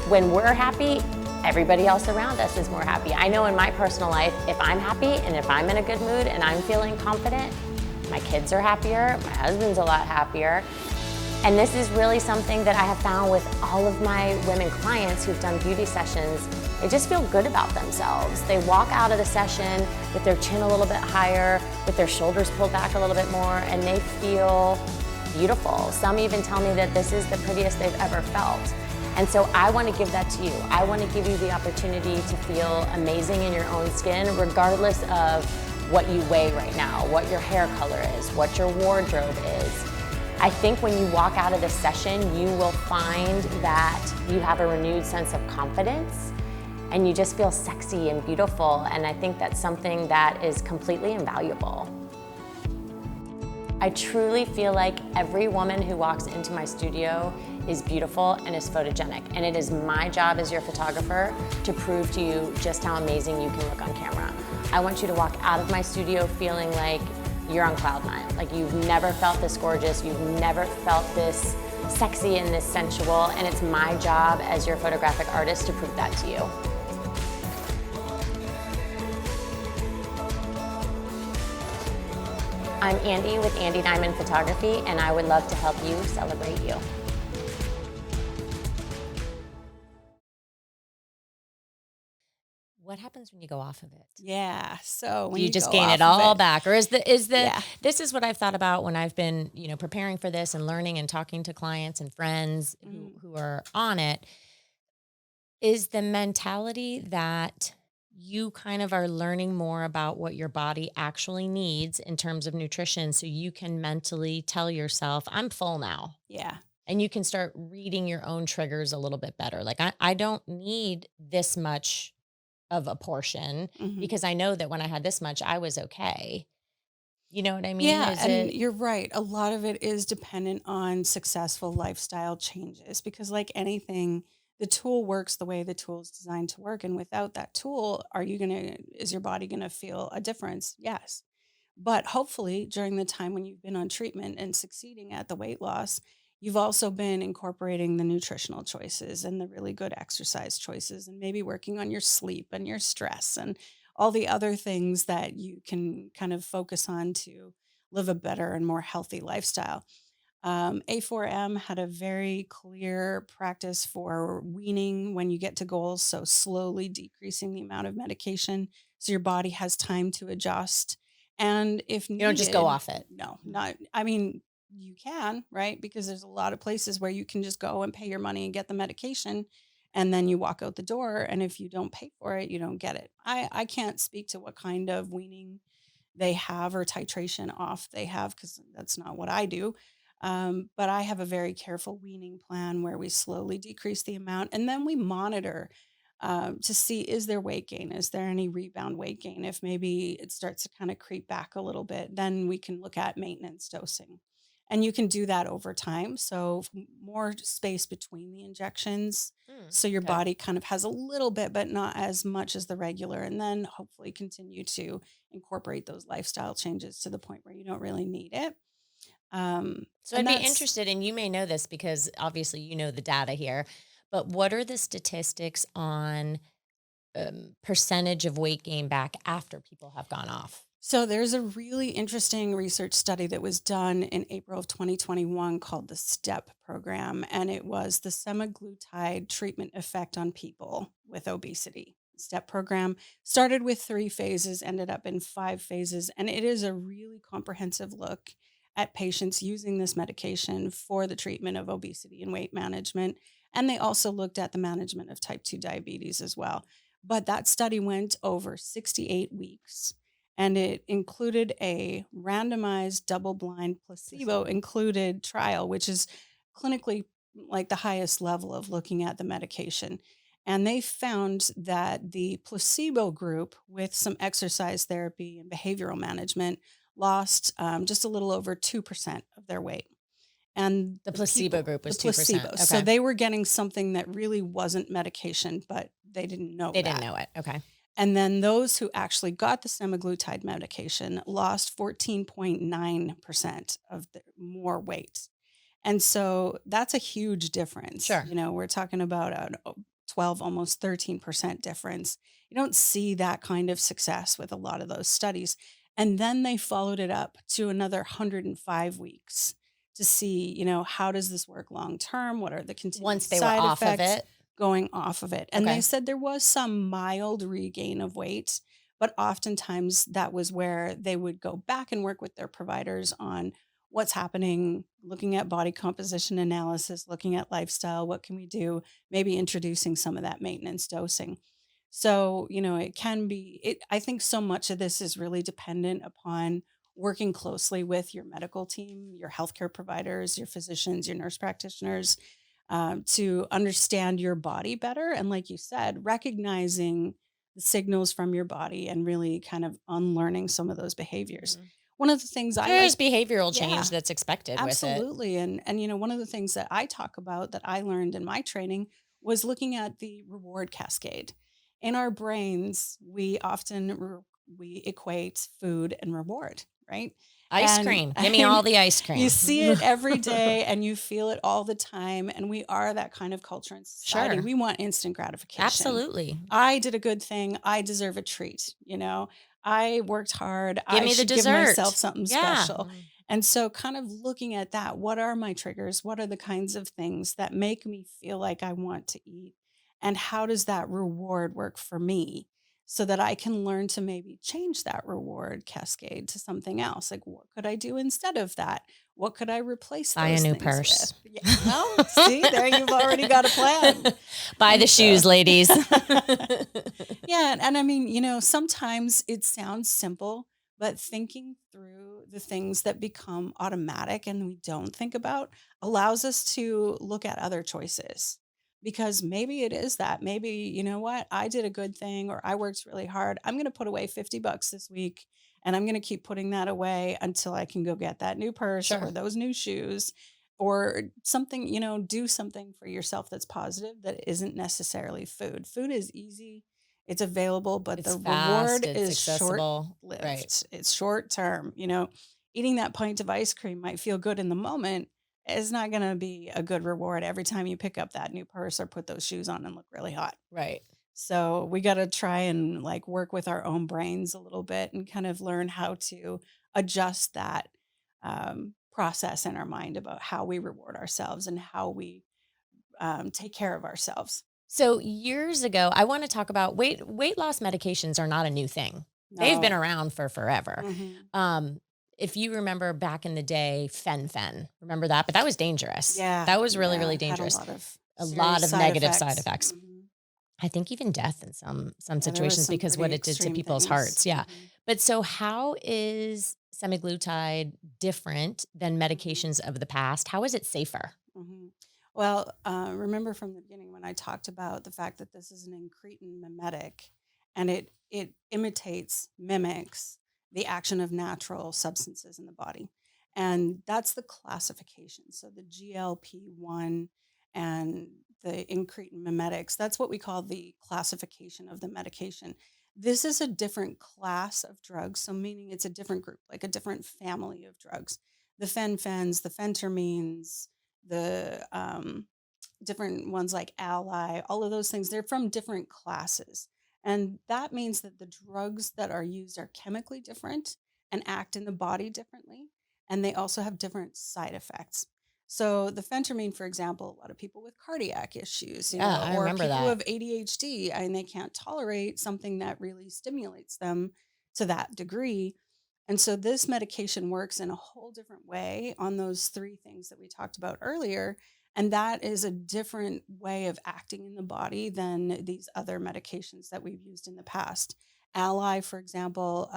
Speaker 1: when we're happy, everybody else around us is more happy. I know in my personal life, if I'm happy and if I'm in a good mood and I'm feeling confident, my kids are happier, my husband's a lot happier. And this is really something that I have found with all of my women clients who've done beauty sessions. They just feel good about themselves. They walk out of the session with their chin a little bit higher, with their shoulders pulled back a little bit more, and they feel beautiful. Some even tell me that this is the prettiest they've ever felt. And so I want to give that to you. I want to give you the opportunity to feel amazing in your own skin, regardless of what you weigh right now, what your hair color is, what your wardrobe is. I think when you walk out of this session, you will find that you have a renewed sense of confidence and you just feel sexy and beautiful. And I think that's something that is completely invaluable. I truly feel like every woman who walks into my studio is beautiful and is photogenic. And it is my job as your photographer to prove to you just how amazing you can look on camera. I want you to walk out of my studio feeling like you're on cloud nine. Like you've never felt this gorgeous, you've never felt this sexy and this sensual, and it's my job as your photographic artist to prove that to you. I'm Andi with Andi Diamond Photography, and I would love to help you celebrate you. What happens when you go off of it?
Speaker 2: yeah. So
Speaker 1: Do
Speaker 2: when
Speaker 1: you
Speaker 2: you
Speaker 1: just
Speaker 2: go
Speaker 1: gain it
Speaker 2: off of
Speaker 1: all
Speaker 2: it,
Speaker 1: back? Or is
Speaker 2: yeah.
Speaker 1: this is what I've thought about when I've been, preparing for this and learning and talking to clients and friends
Speaker 2: Mhm.
Speaker 1: who are on it, is the mentality that you kind of are learning more about what your body actually needs in terms of nutrition so you can mentally tell yourself, I'm full now.
Speaker 2: Yeah.
Speaker 1: And you can start reading your own triggers a little bit better. Like, I don't need this much of a portion
Speaker 2: Mhm.
Speaker 1: because I know that when I had this much, I was okay. You know what I mean?
Speaker 2: Yeah,
Speaker 1: Is
Speaker 2: and
Speaker 1: it
Speaker 2: you're right. A lot of it is dependent on successful lifestyle changes because, like anything, the tool works the way the tool is designed to work. And without that tool, is your body gonna feel a difference? Yes. But hopefully, during the time when you've been on treatment and succeeding at the weight loss, you've also been incorporating the nutritional choices and the really good exercise choices, and maybe working on your sleep and your stress and all the other things that you can kind of focus on to live a better and more healthy lifestyle. A4M had a very clear practice for weaning when you get to goals, so slowly decreasing the amount of medication so your body has time to adjust. And if
Speaker 1: You don't just go
Speaker 2: needed,
Speaker 1: off it.
Speaker 2: no, not, I mean, you can, right? Because there's a lot of places where you can just go and pay your money and get the medication. And then you walk out the door. And if you don't pay for it, you don't get it. I can't speak to what kind of weaning they have or titration off they have because that's not what I do. But I have a very careful weaning plan where we slowly decrease the amount and then we monitor to see, is there weight gain? Is there any rebound weight gain? If maybe it starts to kind of creep back a little bit, then we can look at maintenance dosing. And you can do that over time. So more space between the injections. So your
Speaker 1: Okay.
Speaker 2: body kind of has a little bit, but not as much as the regular. And then hopefully continue to incorporate those lifestyle changes to the point where you don't really need it.
Speaker 1: So
Speaker 2: And
Speaker 1: I'd be
Speaker 2: that's
Speaker 1: interested, and you may know this because obviously you know the data here, but what are the statistics on percentage of weight gain back after people have gone off?
Speaker 2: so there's a really interesting research study that was done in April of 2021 called the STEP program, and it was the semaglutide treatment effect on people with obesity. STEP program started with 3 phases, ended up in 5 phases, and it is a really comprehensive look at patients using this medication for the treatment of obesity and weight management. And they also looked at the management of type 2 diabetes as well. But that study went over 68 weeks and it included a randomized double-blind placebo included trial, which is clinically like the highest level of looking at the medication. And they found that the placebo group with some exercise therapy and behavioral management lost just a little over 2% of their weight. And
Speaker 1: The
Speaker 2: the
Speaker 1: placebo
Speaker 2: people,
Speaker 1: group
Speaker 2: the
Speaker 1: was 2%.
Speaker 2: placebo. So
Speaker 1: Okay.
Speaker 2: they were getting something that really wasn't medication, but they didn't know
Speaker 1: They didn't
Speaker 2: that.
Speaker 1: know it. Okay.
Speaker 2: And then those who actually got the semaglutide medication lost 14.9% of the more weight. And so that's a huge difference.
Speaker 1: Sure.
Speaker 2: You know, we're talking about a 12, almost 13% difference. You don't see that kind of success with a lot of those studies. And then they followed it up to another 105 weeks to see, how does this work long term? What are the continued
Speaker 1: Once they were
Speaker 2: side
Speaker 1: off of
Speaker 2: effects
Speaker 1: it.
Speaker 2: going off of it? And they
Speaker 1: Okay.
Speaker 2: said there was some mild regain of weight, but oftentimes that was where they would go back and work with their providers on what's happening, looking at body composition analysis, looking at lifestyle, what can we do, maybe introducing some of that maintenance dosing. So, it can be I think so much of this is really dependent upon working closely with your medical team, your healthcare providers, your physicians, your nurse practitioners, to understand your body better. And like you said, recognizing the signals from your body and really kind of unlearning some of those behaviors.
Speaker 1: Mhm.
Speaker 2: One of the things I
Speaker 1: There's
Speaker 2: like,
Speaker 1: behavioral
Speaker 2: yeah,
Speaker 1: change that's expected with it.
Speaker 2: absolutely. And one of the things that I talk about that I learned in my training was looking at the reward cascade. In our brains, we equate food and reward, right?
Speaker 1: Ice
Speaker 2: And
Speaker 1: cream. Give me all the ice
Speaker 2: you
Speaker 1: cream.
Speaker 2: see it every day and you feel it all the time. And we are that kind of culture and society.
Speaker 1: Sure.
Speaker 2: We want instant gratification.
Speaker 1: Absolutely.
Speaker 2: I did a good thing. I deserve a treat. I worked hard.
Speaker 1: Give
Speaker 2: I
Speaker 1: me the
Speaker 2: should give myself
Speaker 1: dessert.
Speaker 2: something
Speaker 1: Yeah.
Speaker 2: special. And so, kind of looking at that, what are my triggers? What are the kinds of things that make me feel like I want to eat? And how does that reward work for me so that I can learn to maybe change that reward cascade to something else? Like, what could I do instead of that? What could I replace
Speaker 1: Buy a
Speaker 2: those
Speaker 1: new
Speaker 2: things
Speaker 1: purse.
Speaker 2: with? Yeah, well, see, there you've already got a plan.
Speaker 1: Buy
Speaker 2: And
Speaker 1: the shoes, ladies.
Speaker 2: yeah, and I mean, sometimes it sounds simple, but thinking through the things that become automatic and we don't think about allows us to look at other choices. Because maybe it is that. Maybe, you know what, I did a good thing or I worked really hard. I'm going to put away $50 this week and I'm going to keep putting that away until I can go get that new purse or
Speaker 1: Sure.
Speaker 2: those new shoes or something, do something for yourself that's positive that isn't necessarily food. Food is easy, it's available, but
Speaker 1: It's
Speaker 2: the
Speaker 1: fast,
Speaker 2: reward
Speaker 1: it's
Speaker 2: is short
Speaker 1: accessible. Right.
Speaker 2: lived. It's short term. Eating that pint of ice cream might feel good in the moment. It's not going to be a good reward every time you pick up that new purse or put those shoes on and look really hot.
Speaker 1: Right.
Speaker 2: So we got to try and like work with our own brains a little bit and kind of learn how to adjust that process in our mind about how we reward ourselves and how we take care of ourselves.
Speaker 1: So years ago, I want to talk about weight loss medications are not a new thing. They've been
Speaker 2: No.
Speaker 1: around for forever.
Speaker 2: Hmm.
Speaker 1: Um, if you remember back in the day, fen, remember that? But that was dangerous.
Speaker 2: Yeah,
Speaker 1: That was really, really
Speaker 2: yeah, had a
Speaker 1: dangerous.
Speaker 2: lot of
Speaker 1: A lot
Speaker 2: serious
Speaker 1: of
Speaker 2: side
Speaker 1: negative side
Speaker 2: effects.
Speaker 1: effects. I think even death in some
Speaker 2: Yeah, there was
Speaker 1: situations
Speaker 2: some
Speaker 1: because
Speaker 2: pretty
Speaker 1: what it did to
Speaker 2: extreme
Speaker 1: people's
Speaker 2: things.
Speaker 1: hearts. Yeah. But so how is semaglutide different than
Speaker 2: Hmm.
Speaker 1: medications of the past? How is it safer?
Speaker 2: Hmm. Well, remember from the beginning when I talked about the fact that this is an incretin mimetic, and it imitates, mimics the action of natural substances in the body, and that's the classification. So the GLP-1 and the incretin mimetics, that's what we call the classification of the medication. This is a different class of drugs, so meaning it's a different group, like a different family of drugs. The fen-phens, the phentermines, the different ones like Ally, all of those things, they're from different classes. And that means that the drugs that are used are chemically different and act in the body differently. And they also have different side effects. So the phentermine, for example, a lot of people with cardiac issues,
Speaker 1: Yeah, I
Speaker 2: or
Speaker 1: remember
Speaker 2: people who
Speaker 1: that.
Speaker 2: have ADHD and they can't tolerate something that really stimulates them to that degree. And so this medication works in a whole different way on those three things that we talked about earlier. And that is a different way of acting in the body than these other medications that we've used in the past. Ally, for example,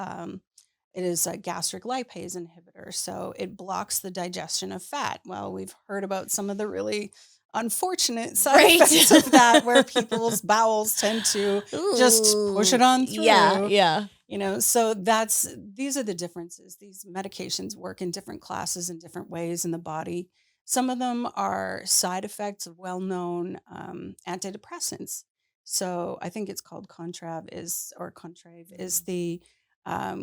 Speaker 2: it is a gastric lipase inhibitor. So it blocks the digestion of fat. Well, we've heard about some of the really unfortunate side
Speaker 1: Right.
Speaker 2: effects of that, where people's bowels tend to just push
Speaker 1: Ooh,
Speaker 2: it on
Speaker 1: yeah,
Speaker 2: through.
Speaker 1: yeah.
Speaker 2: So these are the differences. These medications work in different classes in different ways in the body. Some of them are side effects of well-known antidepressants. So I think it's called Contrave is the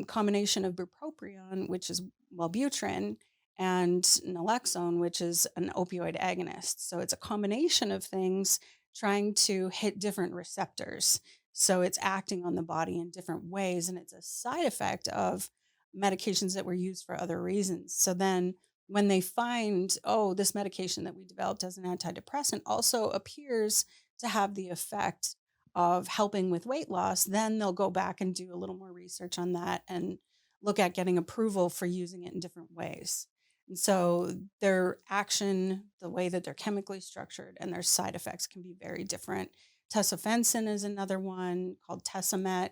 Speaker 2: combination of bupropion, which is Wellbutrin, and naloxone, which is an opioid agonist. So it's a combination of things trying to hit different receptors. So it's acting on the body in different ways, and it's a side effect of medications that were used for other reasons. So then when they find, oh, this medication that we developed as an antidepressant also appears to have the effect of helping with weight loss, then they'll go back and do a little more research on that and look at getting approval for using it in different ways. And so their action, the way that they're chemically structured, and their side effects can be very different. Tesofensin is another one called Tesamet,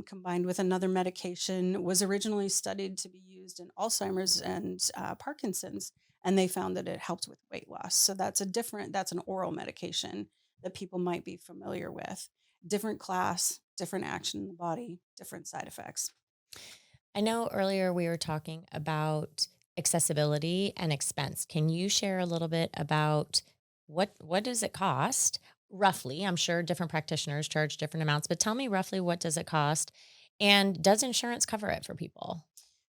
Speaker 2: combined with another medication, was originally studied to be used in Alzheimer's and Parkinson's, and they found that it helped with weight loss. So that's an oral medication that people might be familiar with. Different class, different action in the body, different side effects.
Speaker 1: I know earlier we were talking about accessibility and expense. Can you share a little bit about what does it cost roughly? I'm sure different practitioners charge different amounts, but tell me roughly what does it cost and does insurance cover it for people?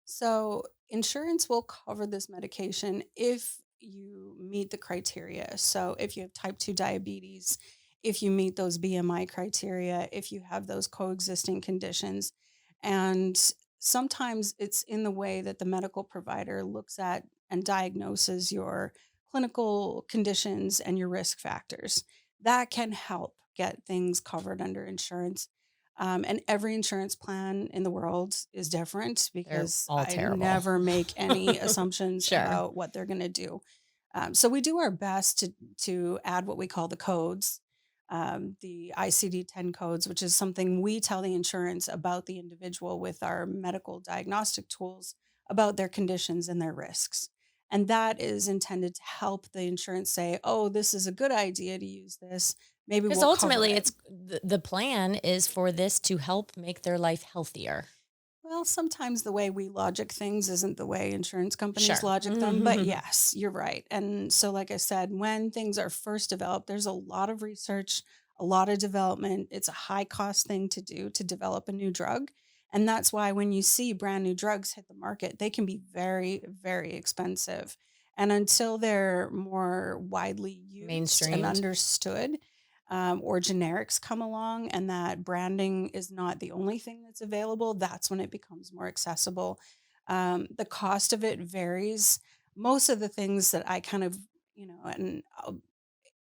Speaker 2: So, insurance will cover this medication if you meet the criteria. So, if you have type 2 diabetes, if you meet those BMI criteria, if you have those coexisting conditions. And sometimes it's in the way that the medical provider looks at and diagnoses your clinical conditions and your risk factors. That can help get things covered under insurance. And every insurance plan in the world is different
Speaker 1: They're
Speaker 2: because
Speaker 1: all
Speaker 2: I
Speaker 1: terrible.
Speaker 2: never make any assumptions
Speaker 1: Sure.
Speaker 2: about what they're going to do. So we do our best to add what we call the codes, the ICD-10 codes, which is something we tell the insurance about the individual with our medical diagnostic tools about their conditions and their risks. And that is intended to help the insurance say, oh, this is a good idea to use this. Maybe
Speaker 1: Because
Speaker 2: we'll cover
Speaker 1: ultimately
Speaker 2: it.
Speaker 1: it's the plan is for this to help make their life healthier.
Speaker 2: Well, sometimes the way we logic things isn't the way insurance companies
Speaker 1: Sure.
Speaker 2: logic them, but yes, you're right. And so, like I said, when things are first developed, there's a lot of research, a lot of development. It's a high cost thing to do to develop a new drug. And that's why when you see brand new drugs hit the market, they can be very, very expensive. And until they're more widely used and
Speaker 1: Mainstreamed.
Speaker 2: understood, or generics come along and that branding is not the only thing that's available, that's when it becomes more accessible. The cost of it varies. most of the things that I kind of, and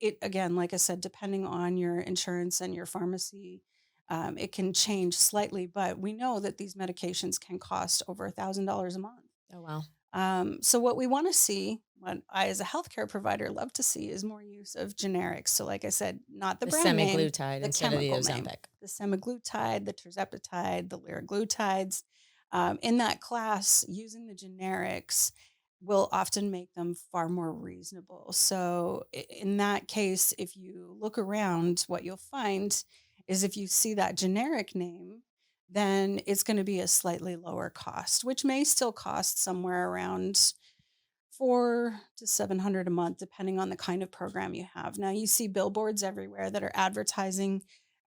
Speaker 2: it again, like I said, depending on your insurance and your pharmacy, it can change slightly, but we know that these medications can cost over $1,000 a month.
Speaker 1: Oh, wow.
Speaker 2: So what we want to see, what I as a healthcare provider love to see, is more use of generics. So like I said, not the
Speaker 1: The
Speaker 2: brand name,
Speaker 1: semaglutide
Speaker 2: the
Speaker 1: instead of the
Speaker 2: chemical name,
Speaker 1: Ozempic.
Speaker 2: the semaglutide, the tirzepatide, the liraglutides. In that class, using the generics will often make them far more reasonable. So in that case, if you look around, what you'll find is if you see that generic name, then it's going to be a slightly lower cost, which may still cost somewhere around 400 to 700 a month, depending on the kind of program you have. Now you see billboards everywhere that are advertising.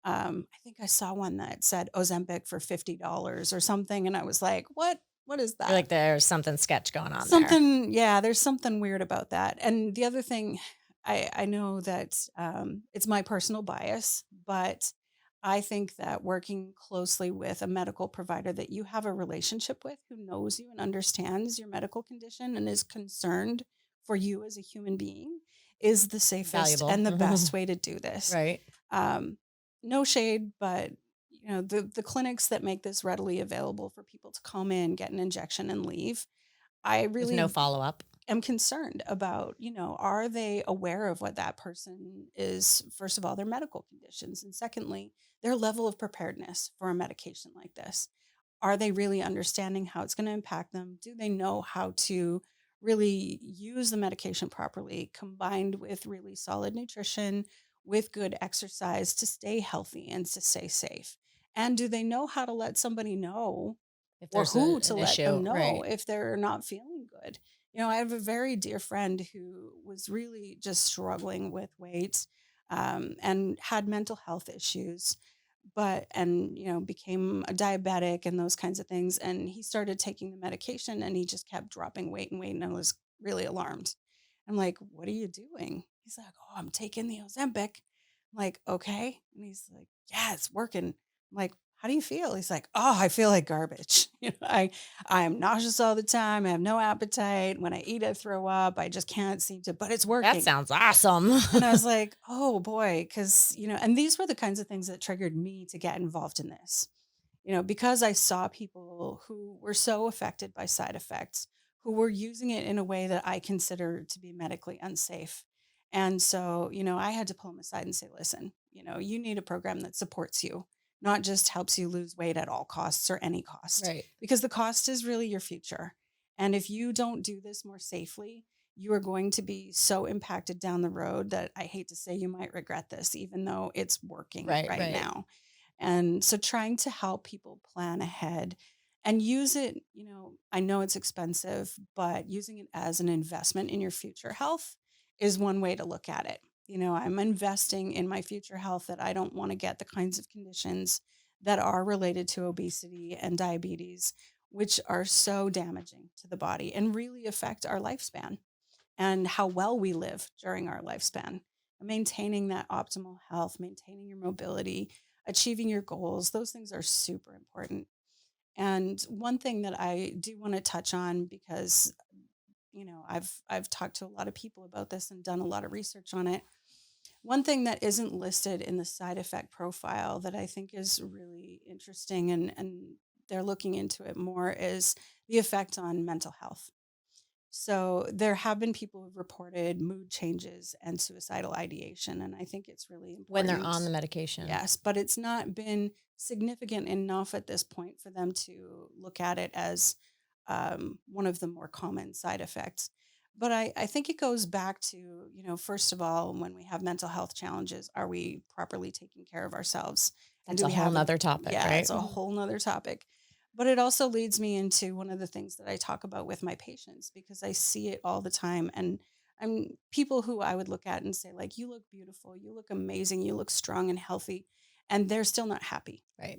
Speaker 2: I think I saw one that said Ozempic for $50 or something, and I was like, "What? What is
Speaker 1: You're
Speaker 2: that?"
Speaker 1: like, there's something sketch going on there.
Speaker 2: Something, yeah, there's something weird about that. And the other thing, I know that it's my personal bias, but I think that working closely with a medical provider that you have a relationship with who knows you and understands your medical condition and is concerned for you as a human being is the safest
Speaker 1: Valuable.
Speaker 2: and the best way to do this.
Speaker 1: Right.
Speaker 2: Um, no shade, but the clinics that make this readily available for people to come in, get an injection, and leave, I
Speaker 1: There's no
Speaker 2: really
Speaker 1: follow-up.
Speaker 2: am concerned about, are they aware of what that person is, first of all, their medical conditions, and secondly, their level of preparedness for a medication like this. Are they really understanding how it's going to impact them? Do they know how to really use the medication properly, combined with really solid nutrition, with good exercise to stay healthy and to stay safe? And do they know how to let somebody know
Speaker 1: If
Speaker 2: or
Speaker 1: there's
Speaker 2: who to
Speaker 1: an
Speaker 2: let
Speaker 1: issue,
Speaker 2: them know
Speaker 1: right.
Speaker 2: if they're not feeling good? I have a very dear friend who was really just struggling with weight, and had mental health issues, became a diabetic and those kinds of things. And he started taking the medication and he just kept dropping weight and weight. And I was really alarmed. I'm like, "What are you doing?" He's like, "Oh, I'm taking the Ozempic." I'm like, "Okay." And he's like, "Yeah, it's working." I'm like, "How do you feel?" He's like, "Oh, I feel like garbage." I am nauseous all the time. I have no appetite. When I eat, I throw up. I just can't seem to, but it's
Speaker 1: That
Speaker 2: working.
Speaker 1: sounds awesome.
Speaker 2: And I was like, "Oh boy," because, and these were the kinds of things that triggered me to get involved in this. Because I saw people who were so affected by side effects, who were using it in a way that I consider to be medically unsafe. And so, I had to pull them aside and say, "Listen, you need a program that supports you, not just helps you lose weight at all costs or any cost,
Speaker 1: Right.
Speaker 2: because the cost is really your future. And if you don't do this more safely, you are going to be so impacted down the road that I hate to say you might regret this, even though it's working
Speaker 1: Right,
Speaker 2: right
Speaker 1: right.
Speaker 2: now." And so trying to help people plan ahead and use it, I know it's expensive, but using it as an investment in your future health is one way to look at it. I'm investing in my future health, that I don't want to get the kinds of conditions that are related to obesity and diabetes, which are so damaging to the body and really affect our lifespan and how well we live during our lifespan. Maintaining that optimal health, maintaining your mobility, achieving your goals, those things are super important. And one thing that I do want to touch on, because I've talked to a lot of people about this and done a lot of research on it. One thing that isn't listed in the side effect profile that I think is really interesting, and they're looking into it more, is the effect on mental health. So there have been people who've reported mood changes and suicidal ideation, and I think it's really
Speaker 1: When they're on the
Speaker 2: important.
Speaker 1: medication.
Speaker 2: Yes, but it's not been significant enough at this point for them to look at it as one of the more common side effects. But I think it goes back to, first of all, when we have mental health challenges, are we properly taking care of ourselves? And
Speaker 1: That's
Speaker 2: do
Speaker 1: a
Speaker 2: we
Speaker 1: whole
Speaker 2: have
Speaker 1: nother topic,
Speaker 2: yeah,
Speaker 1: right?
Speaker 2: it's a whole nother topic. But it also leads me into one of the things that I talk about with my patients, because I see it all the time. And I'm people who I would look at and say, like, "You look beautiful, you look amazing, you look strong and healthy." And they're still not happy.
Speaker 1: Right.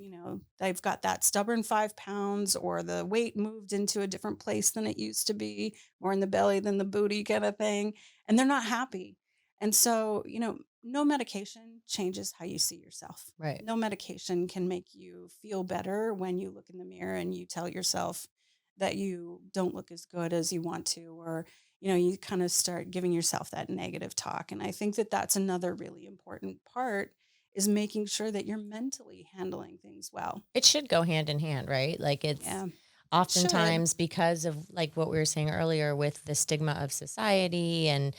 Speaker 2: They've got that stubborn 5 pounds, or the weight moved into a different place than it used to be, more in the belly than the booty kind of thing. And they're not happy. And so, no medication changes how you see yourself.
Speaker 1: Right.
Speaker 2: No medication can make you feel better when you look in the mirror and you tell yourself that you don't look as good as you want to, or, you kind of start giving yourself that negative talk. And I think that that's another really important part is making sure that you're mentally handling things well.
Speaker 1: It should go hand in hand, right? Like it's
Speaker 2: Yeah, it should.
Speaker 1: oftentimes because of like what we were saying earlier with the stigma of society and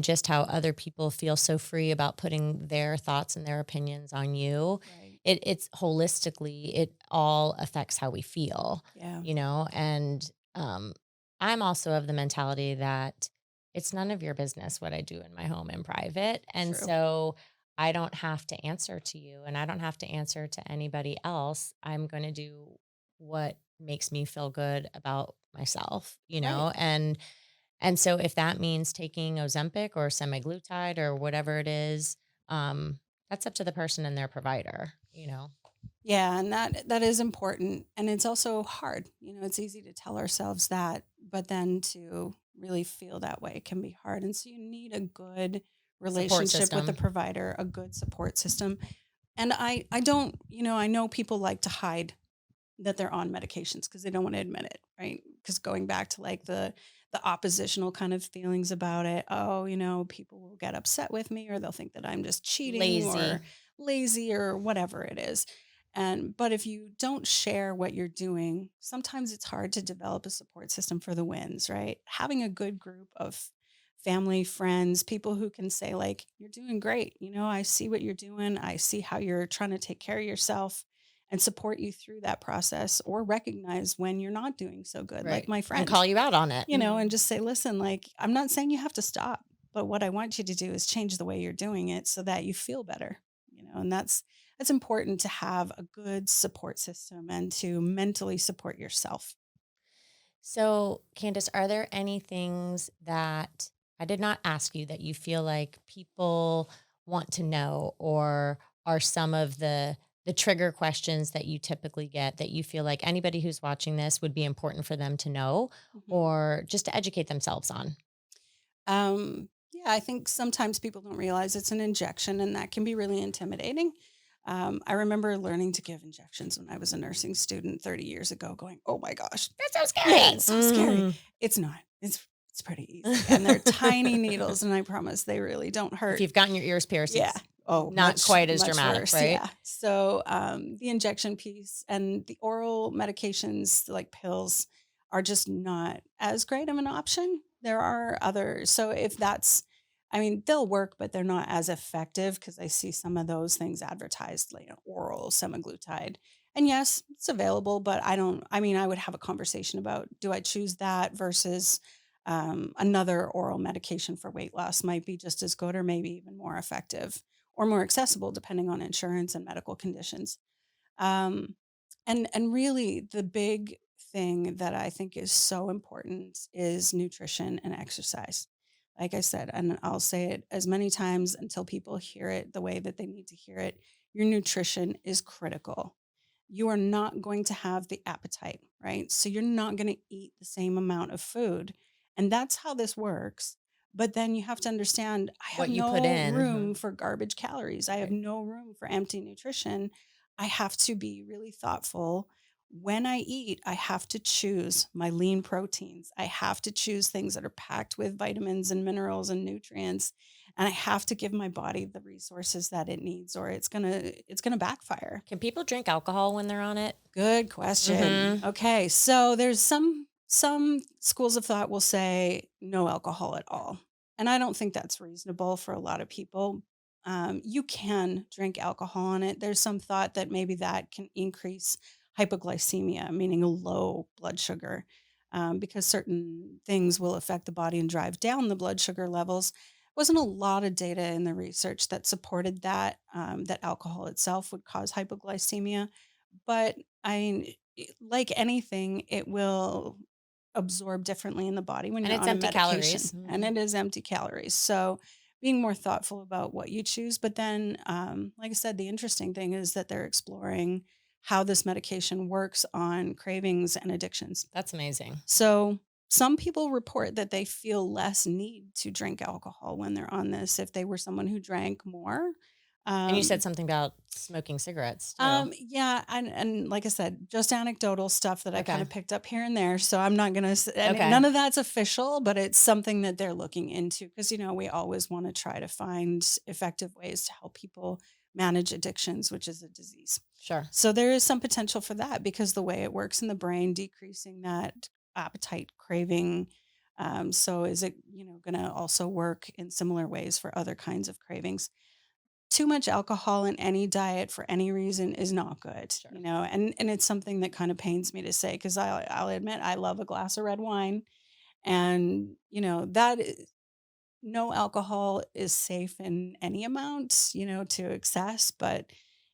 Speaker 1: just how other people feel so free about putting their thoughts and their opinions on you.
Speaker 2: Right.
Speaker 1: It's holistically, it all affects how we feel,
Speaker 2: Yeah,
Speaker 1: and I'm also of the mentality that it's none of your business what I do in my home in private. And
Speaker 2: true.
Speaker 1: so I don't have to answer to you and I don't have to answer to anybody else. I'm going to do what makes me feel good about myself,
Speaker 2: Right.
Speaker 1: and so if that means taking Ozempic or semaglutide or whatever it is, that's up to the person and their provider.
Speaker 2: Yeah, and that is important, and it's also hard. It's easy to tell ourselves that, but then to really feel that way can be hard. And so you need a good
Speaker 1: Support
Speaker 2: relationship with the
Speaker 1: system.
Speaker 2: provider, a good support system. And I don't, I know people like to hide that they're on medications because they don't want to admit it, right? Because going back to like the oppositional kind of feelings about it, oh, people will get upset with me or they'll think that I'm just cheating
Speaker 1: Lazy.
Speaker 2: or lazy or whatever it is. And but if you don't share what you're doing, sometimes it's hard to develop a support system for the wins, right? Having a good group of family, friends, people who can say like, you're doing great. I see what you're doing. I see how you're trying to take care of yourself and support you through that process or recognize when you're not doing so good, like
Speaker 1: Right.
Speaker 2: my
Speaker 1: And
Speaker 2: friend,
Speaker 1: call you out on it.
Speaker 2: and just say, listen, like, I'm not saying you have to stop, but what I want you to do is change the way you're doing it so that you feel better, and that's important to have a good support system and to mentally support yourself.
Speaker 1: So, Candace, are there any things that I did not ask you that you feel like people want to know, or are some of the trigger questions that you typically get that you feel like anybody who's watching this would be important for them to know
Speaker 2: Mhm.
Speaker 1: or just to educate themselves on?
Speaker 2: Yeah, I think sometimes people don't realize it's an injection, and that can be really intimidating. I remember learning to give injections when I was a nursing student 30 years ago, going, "Oh my gosh,
Speaker 1: That's so
Speaker 2: yeah,
Speaker 1: scary.
Speaker 2: it's so scary." It's not. It's pretty easy, and they're tiny needles, and I promise they really don't
Speaker 1: If
Speaker 2: hurt.
Speaker 1: you've gotten your ears pierced,
Speaker 2: Yeah.
Speaker 1: it's
Speaker 2: Oh,
Speaker 1: not
Speaker 2: much
Speaker 1: quite as
Speaker 2: much
Speaker 1: dramatic,
Speaker 2: worse.
Speaker 1: right?
Speaker 2: Yeah. So the injection piece and the oral medications like pills are just not as great of an option. There are others. So if that's, I mean, they'll work, but they're not as effective because I see some of those things advertised, like oral semaglutide. And yes, it's available, but I don't, I mean, I would have a conversation about do I choose that versus another oral medication for weight loss might be just as good or maybe even more effective or more accessible depending on insurance and medical conditions. Um, and really the big thing that I think is so important is nutrition and exercise. Like I said, and I'll say it as many times until people hear it the way that they need to hear it. Your nutrition is critical. You are not going to have the appetite, right? So you're not going to eat the same amount of food. And that's how this works. But then you have to understand I have
Speaker 1: What you put
Speaker 2: no
Speaker 1: in.
Speaker 2: room for garbage calories. I have
Speaker 1: Right.
Speaker 2: no room for empty nutrition. I have to be really thoughtful. When I eat, I have to choose my lean proteins. I have to choose things that are packed with vitamins and minerals and nutrients. And I have to give my body the resources that it needs or it's going to backfire.
Speaker 1: Can people drink alcohol when they're on it?
Speaker 2: Good question.
Speaker 1: Mhm.
Speaker 2: Okay, so there's some schools of thought will say no alcohol at all, and I don't think that's reasonable for a lot of people. You can drink alcohol on it. There's some thought that maybe that can increase hypoglycemia, meaning a low blood sugar, because certain things will affect the body and drive down the blood sugar levels. Wasn't a lot of data in the research that supported that that alcohol itself would cause hypoglycemia, but I mean, like anything, it will absorb differently in the body when
Speaker 1: And
Speaker 2: you're
Speaker 1: it's
Speaker 2: on a
Speaker 1: empty
Speaker 2: medication,
Speaker 1: calories.
Speaker 2: and
Speaker 1: Mhm.
Speaker 2: it is empty calories. So being more thoughtful about what you choose. But then, like I said, the interesting thing is that they're exploring how this medication works on cravings and addictions.
Speaker 1: That's amazing.
Speaker 2: So some people report that they feel less need to drink alcohol when they're on this if they were someone who drank more.
Speaker 1: And you said something about smoking cigarettes too.
Speaker 2: Yeah, and like I said, just anecdotal stuff that I kind
Speaker 1: Okay.
Speaker 2: of picked up here and there. So I'm not gonna, and
Speaker 1: Okay.
Speaker 2: none of that's official, but it's something that they're looking into because we always want to try to find effective ways to help people manage addictions, which is a disease.
Speaker 1: Sure.
Speaker 2: So there is some potential for that because the way it works in the brain, decreasing that appetite craving. So is it going to also work in similar ways for other kinds of cravings? Too much alcohol in any diet for any reason is not good,
Speaker 1: Sure.
Speaker 2: and it's something that kind of pains me to say because I'll admit I love a glass of red wine, and that is, no alcohol is safe in any amount, to excess, but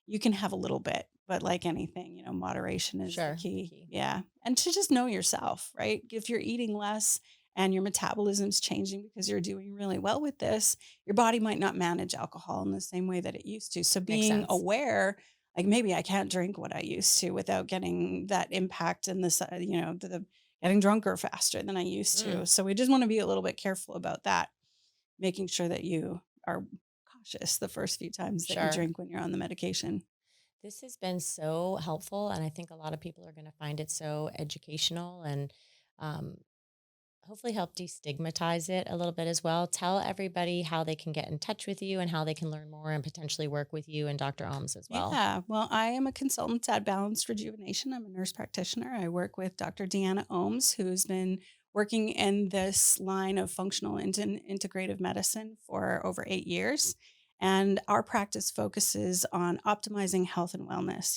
Speaker 2: you can have a little bit. But like anything, moderation is the
Speaker 1: Sure.
Speaker 2: key. Yeah. And to just know yourself, right? If you're eating less and your metabolism's changing because you're doing really well with this, your body might not manage alcohol in the same way that it used to. So
Speaker 1: Makes
Speaker 2: being
Speaker 1: sense.
Speaker 2: aware, like maybe I can't drink what I used to without getting that impact and this, the getting drunker faster than I used to. So we just want to be a little bit careful about that, making sure that you are cautious the first few times that you
Speaker 1: Sure.
Speaker 2: drink when you're on the medication.
Speaker 1: This has been so helpful, and I think a lot of people are going to find it so educational and um, hopefully help destigmatize it a little bit as well. Tell everybody how they can get in touch with you and how they can learn more and potentially work with you and Dr. Ohms as well.
Speaker 2: Yeah, well, I am a consultant at Balanced Rejuvenation. I'm a nurse practitioner. I work with Dr. Deanna Ohms, who's been working in this line of functional and integrative medicine for over 8 years. And our practice focuses on optimizing health and wellness.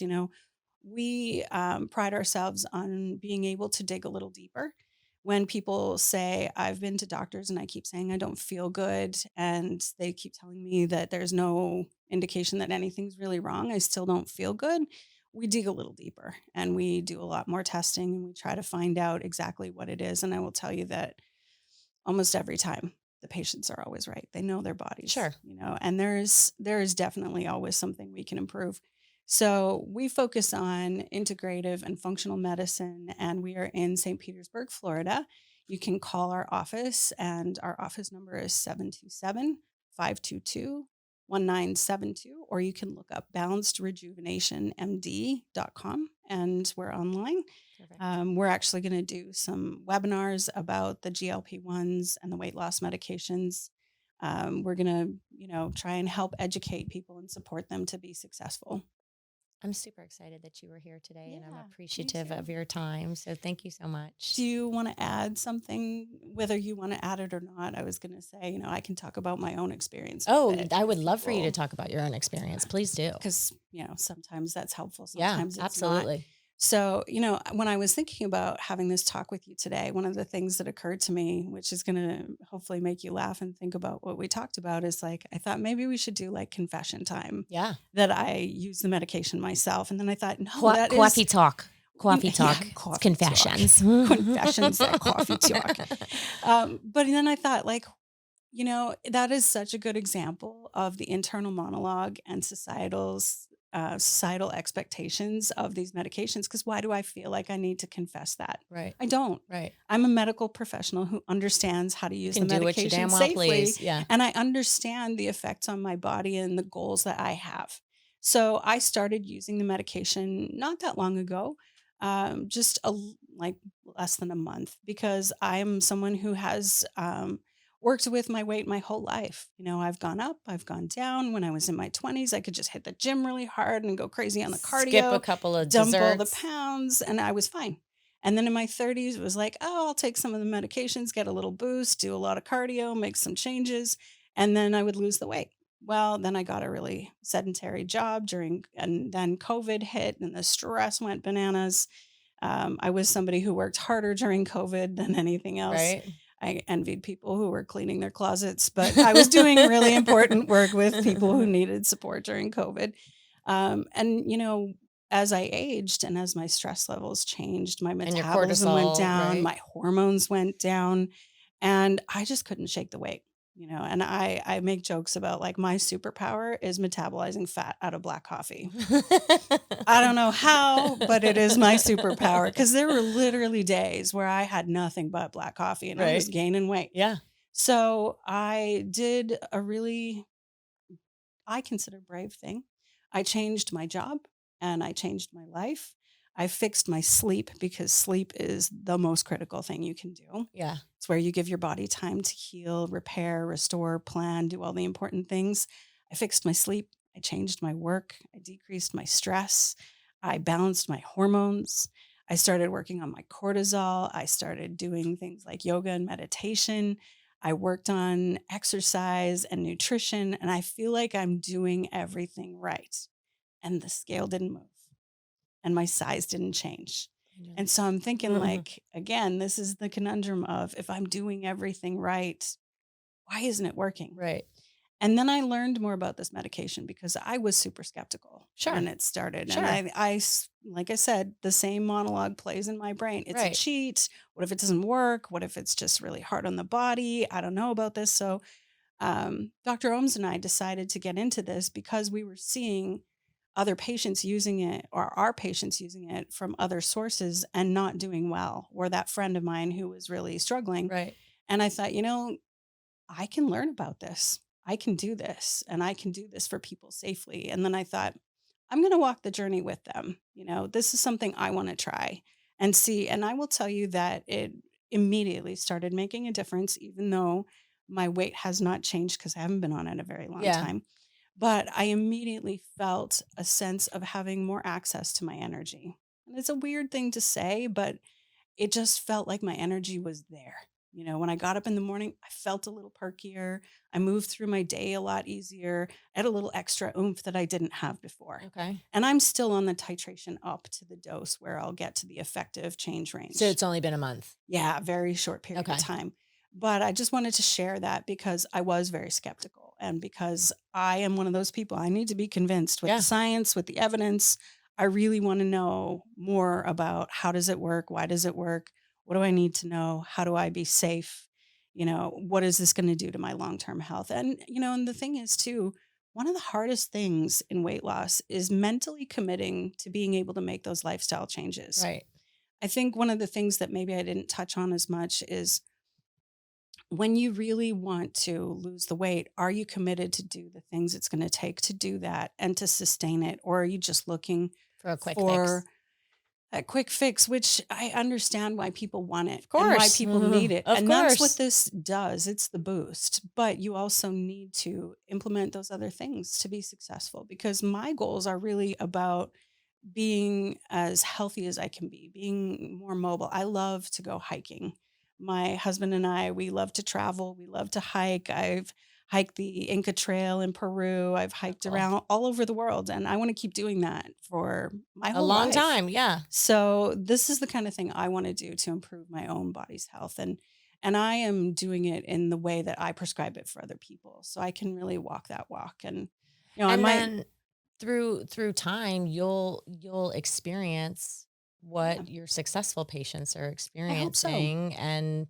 Speaker 2: We pride ourselves on being able to dig a little deeper. When people say, I've been to doctors and I keep saying I don't feel good, and they keep telling me that there's no indication that anything's really wrong, I still don't feel good. We dig a little deeper and we do a lot more testing and we try to find out exactly what it is. And I will tell you that almost every time the patients are always right. They know their bodies,
Speaker 1: Sure.
Speaker 2: and there is definitely always something we can improve. So we focus on integrative and functional medicine, and we are in St. Petersburg, Florida. You can call our office, and our office number is 727-522-1972, or you can look up balancedrejuvenationmd.com, and we're online.
Speaker 1: Perfect.
Speaker 2: We're actually going to do some webinars about the GLP-1s and the weight loss medications. We're going to, try and help educate people and support them to be successful.
Speaker 1: I'm super excited that you were here today, and I'm
Speaker 2: Yeah, me
Speaker 1: appreciative
Speaker 2: too.
Speaker 1: of your time. So thank you so much.
Speaker 2: Do you want to add something, whether you want to add it or not? I was going to say, I can talk about my own experience with
Speaker 1: Oh,
Speaker 2: it
Speaker 1: I would love for you to talk about your own experience. Please do.
Speaker 2: because, sometimes that's helpful.
Speaker 1: Yeah,
Speaker 2: Sometimes it's not.
Speaker 1: absolutely.
Speaker 2: So, when I was thinking about having this talk with you today, one of the things that occurred to me, which is going to hopefully make you laugh and think about what we talked about, is like, I thought maybe we should do like confession time
Speaker 1: Yeah.
Speaker 2: that I use the medication myself. And then I thought, no,
Speaker 1: Coffee talk. Coffee
Speaker 2: Yeah,
Speaker 1: talk.
Speaker 2: coffee talk.
Speaker 1: Confessions.
Speaker 2: Confessions at coffee talk. But then I thought, like, that is such a good example of the internal monologue and societal expectations of these medications. Because why do I feel like I need to confess that?
Speaker 1: Right.
Speaker 2: I don't.
Speaker 1: Right.
Speaker 2: I'm a medical professional who understands how to use
Speaker 1: You
Speaker 2: the
Speaker 1: can do what you
Speaker 2: medication
Speaker 1: damn well
Speaker 2: safely,
Speaker 1: please. Yeah.
Speaker 2: and I understand the effects on my body and the goals that I have. So I started using the medication not that long ago, just like less than a month, because I'm someone who has worked with my weight my whole life. I've gone up, I've gone down. When I was in my 20s, I could just hit the gym really hard and go crazy on the cardio,
Speaker 1: Skip a couple of
Speaker 2: dump all the
Speaker 1: desserts.
Speaker 2: pounds, and I was fine. And then in my 30s, it was like, oh, I'll take some of the medications, get a little boost, do a lot of cardio, make some changes, and then I would lose the weight. Well, then I got a really sedentary job and then COVID hit and the stress went bananas. I was somebody who worked harder during COVID than anything else.
Speaker 1: Right.
Speaker 2: I envied people who were cleaning their closets, but I was doing really important work with people who needed support during COVID. And, as I aged and as my stress levels changed, my
Speaker 1: And your
Speaker 2: metabolism went
Speaker 1: cortisol,
Speaker 2: down,
Speaker 1: right?
Speaker 2: my hormones went down, and I just couldn't shake the weight. And I make jokes about like my superpower is metabolizing fat out of black coffee. I don't know how, but it is my superpower because there were literally days where I had nothing but black coffee and I was
Speaker 1: Right.
Speaker 2: gaining weight.
Speaker 1: Yeah.
Speaker 2: So I did a really I consider brave thing. I changed my job and I changed my life. I fixed my sleep because sleep is the most critical thing you can do.
Speaker 1: Yeah.
Speaker 2: It's where you give your body time to heal, repair, restore, plan, do all the important things. I fixed my sleep. I changed my work. I decreased my stress. I balanced my hormones. I started working on my cortisol. I started doing things like yoga and meditation. I worked on exercise and nutrition, and I feel like I'm doing everything right. And the scale didn't move and my size didn't change. And so I'm thinking, like, again, this is the conundrum of if I'm doing everything right, why isn't it working?
Speaker 1: Right.
Speaker 2: And then I learned more about this medication because I was super skeptical
Speaker 1: Sure.
Speaker 2: when it started.
Speaker 1: Sure.
Speaker 2: And like I said, the same monologue plays in my brain. It's a
Speaker 1: Right.
Speaker 2: cheat. What if it doesn't work? What if it's just really hard on the body? I don't know about this. So Dr. Ohms and I decided to get into this because we were seeing other patients using it or our patients using it from other sources and not doing well, or that friend of mine who was really struggling.
Speaker 1: Right.
Speaker 2: And I thought, I can learn about this. I can do this and I can do this for people safely. And then I thought, I'm going to walk the journey with them. This is something I want to try and see. And I will tell you that it immediately started making a difference, even though my weight has not changed because I haven't been on it a very long time. But I immediately felt a sense of having more access to my energy. And it's a weird thing to say, but it just felt like my energy was there. When I got up in the morning, I felt a little perkier. I moved through my day a lot easier. I had a little extra oomph that I didn't have before.
Speaker 1: Okay.
Speaker 2: And I'm still on the titration up to the dose where I'll get to the effective change range.
Speaker 1: So it's only been a month.
Speaker 2: Yeah, very short period of time. But I just wanted to share that because I was very skeptical and because I am one of those people. I need to be convinced with the science, with the evidence. I really want to know more about how does it work? Why does it work? What do I need to know? How do I be safe? What is this going to do to my long-term health? And, and the thing is too, one of the hardest things in weight loss is mentally committing to being able to make those lifestyle changes.
Speaker 1: Right.
Speaker 2: I think one of the things that maybe I didn't touch on as much is when you really want to lose the weight, are you committed to do the things it's going to take to do that and to sustain it? Or are you just looking
Speaker 1: for a quick
Speaker 2: for
Speaker 1: fix?
Speaker 2: A quick fix, which I understand why people want it
Speaker 1: Of course.
Speaker 2: and why people need it.
Speaker 1: Of
Speaker 2: and
Speaker 1: course.
Speaker 2: That's what this does. It's the boost. But you also need to implement those other things to be successful because my goals are really about being as healthy as I can be, being more mobile. I love to go hiking. My husband and I, we love to travel. We love to hike. I've hiked the Inca Trail in Peru. I've hiked around all over the world, and I want to keep doing that for my whole
Speaker 1: long
Speaker 2: life.
Speaker 1: time. Yeah.
Speaker 2: So this is the kind of thing I want to do to improve my own body's health, and I am doing it in the way that I prescribe it for other people, so I can really walk that walk. And
Speaker 1: then through time, you'll experience what your successful patients are experiencing, and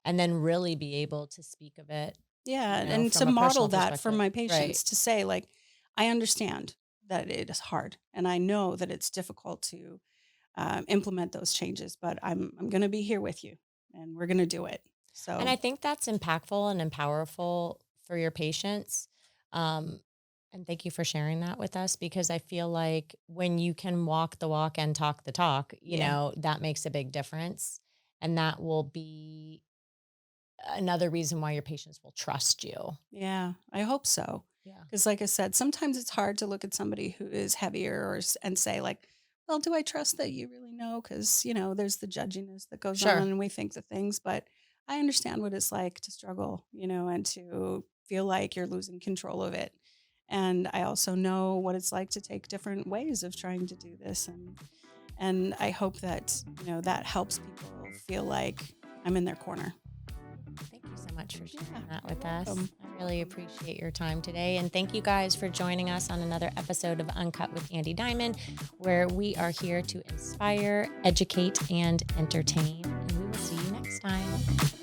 Speaker 1: then really be able to speak of it.
Speaker 2: Yeah, and to model that for my patients, to say, like, I understand that it is hard, and I know that it's difficult to implement those changes, but I'm going to be here with you, and we're going to do it. So,
Speaker 1: and I think that's impactful and powerful for your patients. And thank you for sharing that with us, because I feel like when you can walk the walk and talk the talk, that makes a big difference, and that will be another reason why your patients will trust you.
Speaker 2: Yeah, I hope so.
Speaker 1: Yeah.
Speaker 2: Because like I said, sometimes it's hard to look at somebody who is heavier and say, like, well, do I trust that you really know? Because, there's the judginess that goes on and we think the things, but I understand what it's like to struggle, and to feel like you're losing control of it. And I also know what it's like to take different ways of trying to do this. And I hope that, that helps people feel like I'm in their corner.
Speaker 1: Thank you so much for sharing that with us. I really appreciate your time today. And thank you guys for joining us on another episode of Uncut with Andi Diamond, where we are here to inspire, educate, and entertain. And we will see you next time.